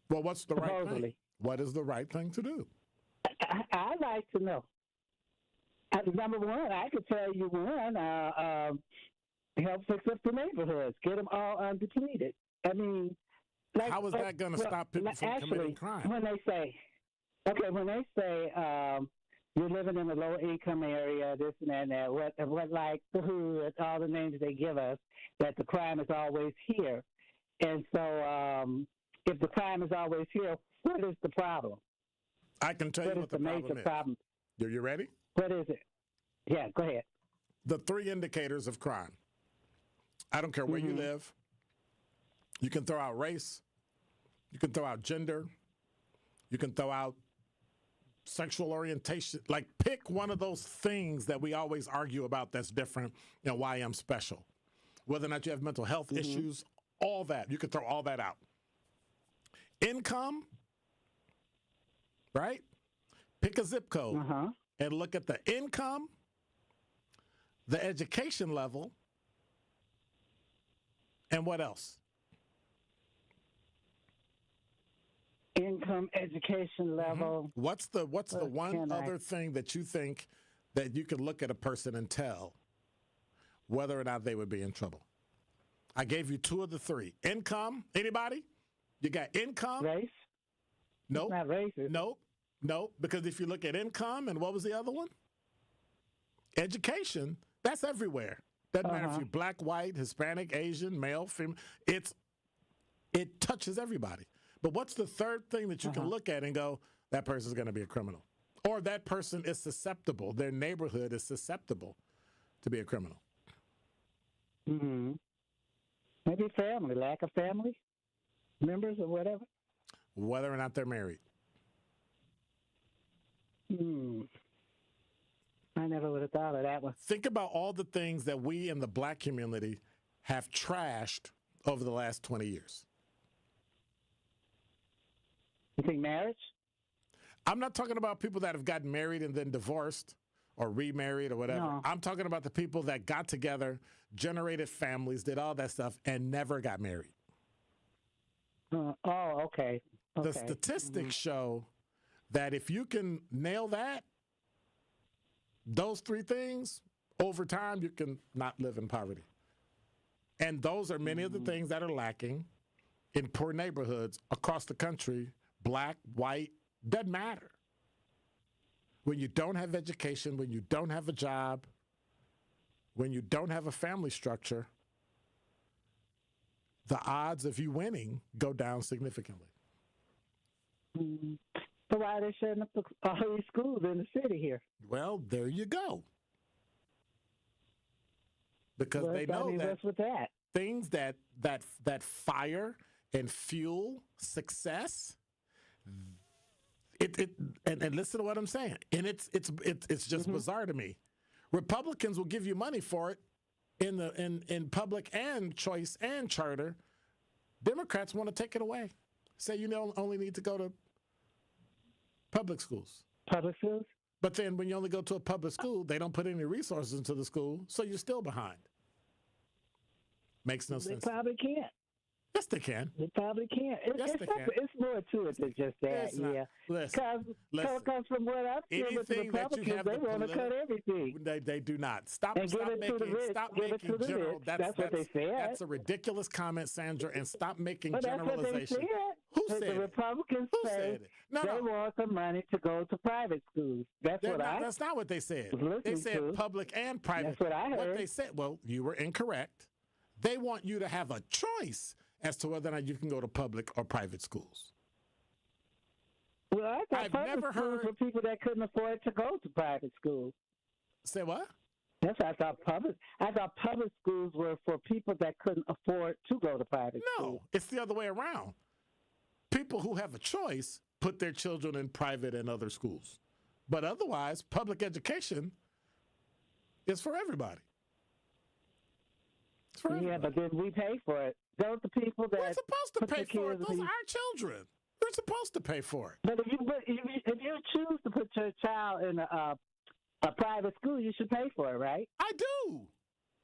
Well, what's the right thing? What is the right thing to do? I'd like to know. Number one, I could tell you one, help fix up the neighborhoods, get them all undepleted. I mean, how is that going to stop people from committing crime? When they say you're living in a low-income area, this and that, and that, what like the hood, all the names they give us, that the crime is always here. And so if the crime is always here, what is the problem? I can tell you what the major problem is. You ready? What is it? Yeah, go ahead. The 3 indicators of crime. I don't care where you live. You can throw out race. You can throw out gender. You can throw out sexual orientation. Like, pick one of those things that we always argue about that's different and why I'm special. Whether or not you have mental health issues, all that. You can throw all that out. Income, right? Pick a zip code and look at the income, the education level, and what else? Income, education level. What's the one other thing that you think that you could look at a person and tell whether or not they would be in trouble? I gave you 2 of the 3. Income, anybody? You got income. Race? Nope. It's not racist. Nope. Because if you look at income and what was the other one? Education. That's everywhere. Doesn't matter if you're black, white, Hispanic, Asian, male, female. It touches everybody. But what's the third thing that you can look at and go, that person's going to be a criminal? Or that person is susceptible. Their neighborhood is susceptible to be a criminal. Mm-hmm. Maybe family, lack of family members or whatever. Whether or not they're married. I never would have thought of that one. Think about all the things that we in the black community have trashed over the last 20 years. You think marriage? I'm not talking about people that have gotten married and then divorced or remarried or whatever. No. I'm talking about the people that got together, generated families, did all that stuff, and never got married. Okay. The statistics show that if you can nail that, those three things, over time, you can not live in poverty. And those are many of the things that are lacking in poor neighborhoods across the country, black, white, doesn't matter. When you don't have education, when you don't have a job, when you don't have a family structure, the odds of you winning go down significantly. So why are they shutting up all these schools in the city here? Well, there you go. Because they know that what's with that? Things that fire and fuel success. And listen to what I'm saying. And it's just bizarre to me. Republicans will give you money for it in public and choice and charter. Democrats want to take it away. Say you only need to go to public schools. Public schools? But then when you only go to a public school, they don't put any resources into the school, so you're still behind. Makes no sense. They probably can't. Yes, they can. They probably can't. It's more to it than just that, yeah. Listen. Because from what I've seen with the Republicans, they want to cut everything. They do not. Stop making general. That's what they said. That's a ridiculous comment, Sandra, and stop making generalizations. Who said it? The Republicans say they want the money to go to private schools. That's not what they said. They said public and private. That's what I heard. What they said, well, you were incorrect. They want you to have a choice as to whether or not you can go to public or private schools. Well, I thought public schools were people that couldn't afford to go to private schools. Say what? That's what I thought public schools were for people that couldn't afford to go to private schools. No, it's the other way around. People who have a choice put their children in private and other schools. But otherwise, public education is for everybody. It's for everybody. But then we pay for it. Don't the people that we're supposed to pay for it? Those are our children. We're supposed to pay for it. But if you choose to put your child in a private school, you should pay for it, right? I do.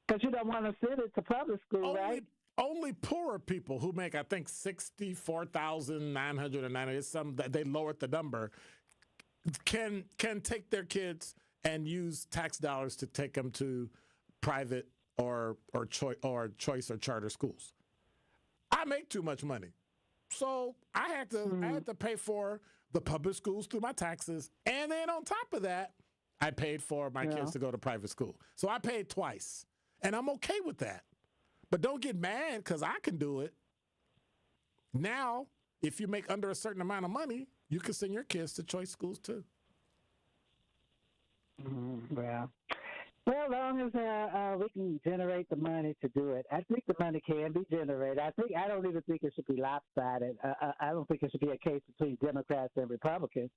Because you don't want to send it to public school, right? Only poorer people who make, I think, $64,990. It's they lowered the number. Can take their kids and use tax dollars to take them to private or choice or charter schools. I make too much money, so I had to pay for the public schools through my taxes, and then on top of that, I paid for my kids to go to private school. So I paid twice, and I'm okay with that. But don't get mad because I can do it. Now, if you make under a certain amount of money, you can send your kids to choice schools too. Well, as long as we can generate the money to do it, I think the money can be generated. I don't even think it should be lopsided. I don't think it should be a case between Democrats and Republicans.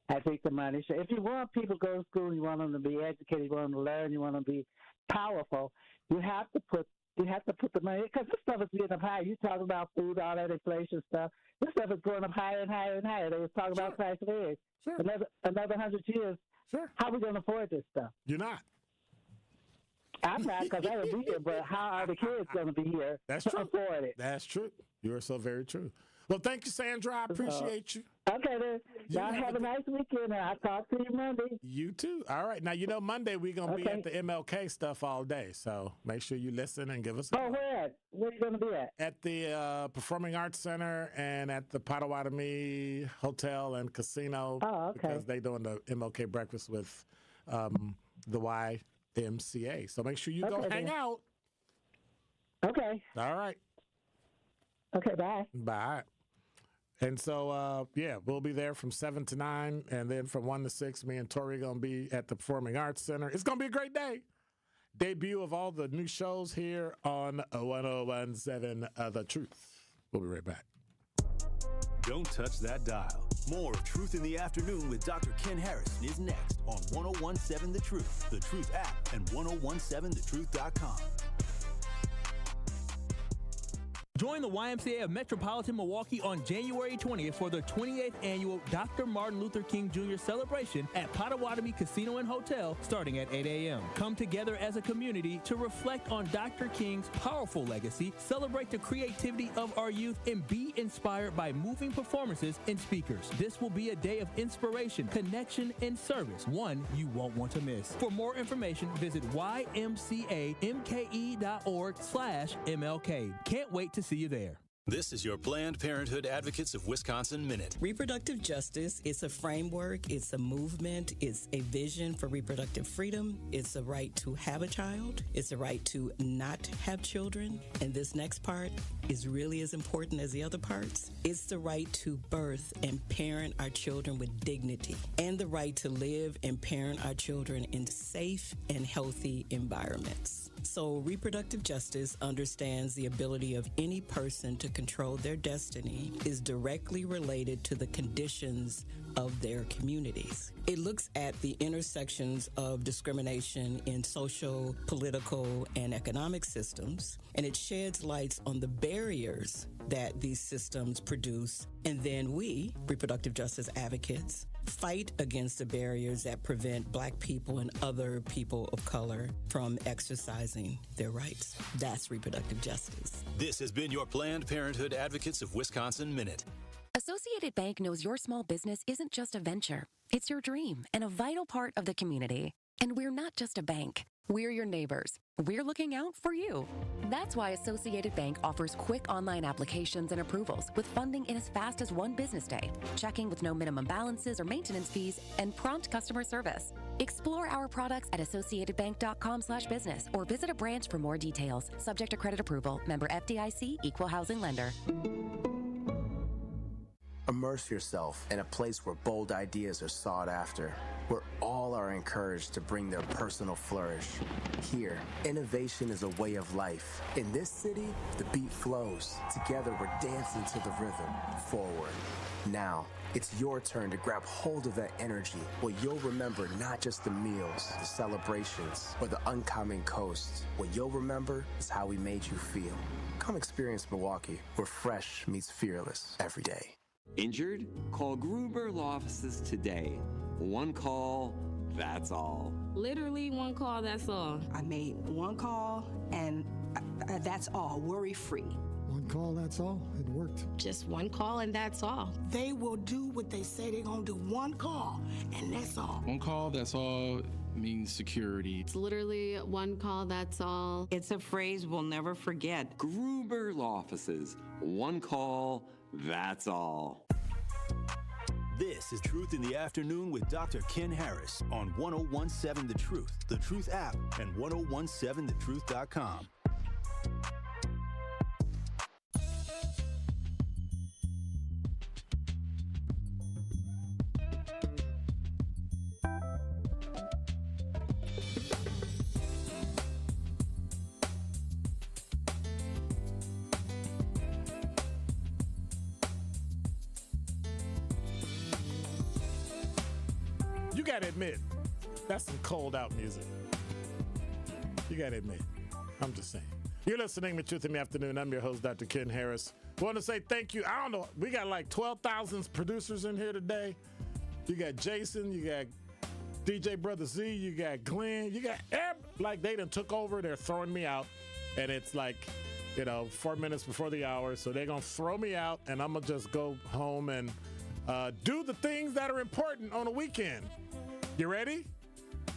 I think the money should. If you want people to go to school, you want them to be educated, you want them to learn, you want them to be powerful, you have to put the money, because this stuff is getting up higher. You talk about food, all that inflation stuff. This stuff is going up higher and higher and higher. They were talking about price of eggs. Another 100 years. How are we going to afford this stuff? You're not. I'm not, because I will be here, but how are the kids going to be here to afford it? That's true. You are so very true. Well, thank you, Sandra. I appreciate you. Okay, then. Y'all have a nice weekend, and I'll talk to you Monday. You too. All right. Now, Monday we're going to be at the MLK stuff all day, so make sure you listen and give us a call. Where at? Where are you going to be at? At the Performing Arts Center and at the Potawatomi Hotel and Casino. Oh, okay. Because they're doing the MLK breakfast with the YMCA. So make sure you go hang out. Okay. All right. Okay, bye. Bye. And so, we'll be there from 7 to 9, and then from 1 to 6, me and Tori are going to be at the Performing Arts Center. It's going to be a great day. Debut of all the new shows here on 101.7 The Truth. We'll be right back. Don't touch that dial. More of Truth in the Afternoon with Dr. Ken Harrison is next on 101.7 The Truth, The Truth app, and 1017thetruth.com. Join the YMCA of Metropolitan Milwaukee on January 20th for the 28th annual Dr. Martin Luther King Jr. celebration at Potawatomi Casino and Hotel starting at 8 a.m. Come together as a community to reflect on Dr. King's powerful legacy, celebrate the creativity of our youth, and be inspired by moving performances and speakers. This will be a day of inspiration, connection, and service, one you won't want to miss. For more information, visit ymcamke.org/MLK. Can't wait to see you there. This is your Planned Parenthood Advocates of Wisconsin Minute. Reproductive justice, it's a framework, it's a movement, it's a vision for reproductive freedom, it's a right to have a child, it's a right to not have children, and this next part is really as important as the other parts. It's the right to birth and parent our children with dignity, and the right to live and parent our children in safe and healthy environments. So reproductive justice understands the ability of any person to control their destiny is directly related to the conditions of their communities. It looks at the intersections of discrimination in social, political, and economic systems, and it sheds lights on the barriers that these systems produce. And then we, reproductive justice advocates, fight against the barriers that prevent Black people and other people of color from exercising their rights. That's reproductive justice. This has been your Planned Parenthood Advocates of Wisconsin Minute. Associated Bank knows your small business isn't just a venture. It's your dream and a vital part of the community. And we're not just a bank. We're your neighbors. We're looking out for you. That's why Associated Bank offers quick online applications and approvals with funding in as fast as one business day, checking with no minimum balances or maintenance fees, and prompt customer service. Explore our products at associatedbank.com/business or visit a branch for more details. Subject to credit approval. Member FDIC, Equal Housing Lender. Immerse yourself in a place where bold ideas are sought after, where all are encouraged to bring their personal flourish. Here, innovation is a way of life. In this city, the beat flows. Together, we're dancing to the rhythm. Forward. Now, it's your turn to grab hold of that energy, where you'll remember not just the meals, the celebrations, or the uncommon coast. What you'll remember is how we made you feel. Come experience Milwaukee, where fresh meets fearless every day. Injured? Call Gruber Law Offices today. One call, that's all. Literally one call, that's all. I made one call, and that's all, worry-free. One call, that's all. It worked. Just one call, and that's all. They will do what they say they're going to do. One call, and that's all. One call, that's all means security. It's literally one call, that's all. It's a phrase we'll never forget. Gruber Law Offices. One call, that's all. This is Truth in the Afternoon with Dr. Ken Harris on 1017 The Truth, The Truth app, and 1017thetruth.com. You gotta admit, that's some cold out music. You gotta admit. I'm just saying. You're listening to Truth in the Afternoon. I'm your host, Dr. Ken Harris. I want to say thank you. I don't know. We got like 12,000 producers in here today. You got Jason. You got DJ Brother Z. You got Glenn. You got like they done took over. They're throwing me out. And it's like 4 minutes before the hour. So they're going to throw me out, and I'm going to just go home and do the things that are important on a weekend. You ready?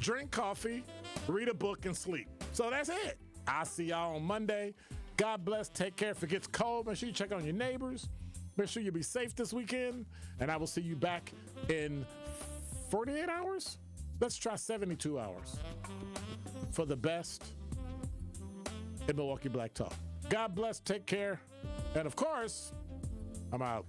Drink coffee, read a book, and sleep. So that's it. I'll see y'all on Monday. God bless. Take care. If it gets cold, make sure you check on your neighbors. Make sure you be safe this weekend. And I will see you back in 48 hours? Let's try 72 hours for the best in Milwaukee Black Talk. God bless. Take care. And of course, I'm out.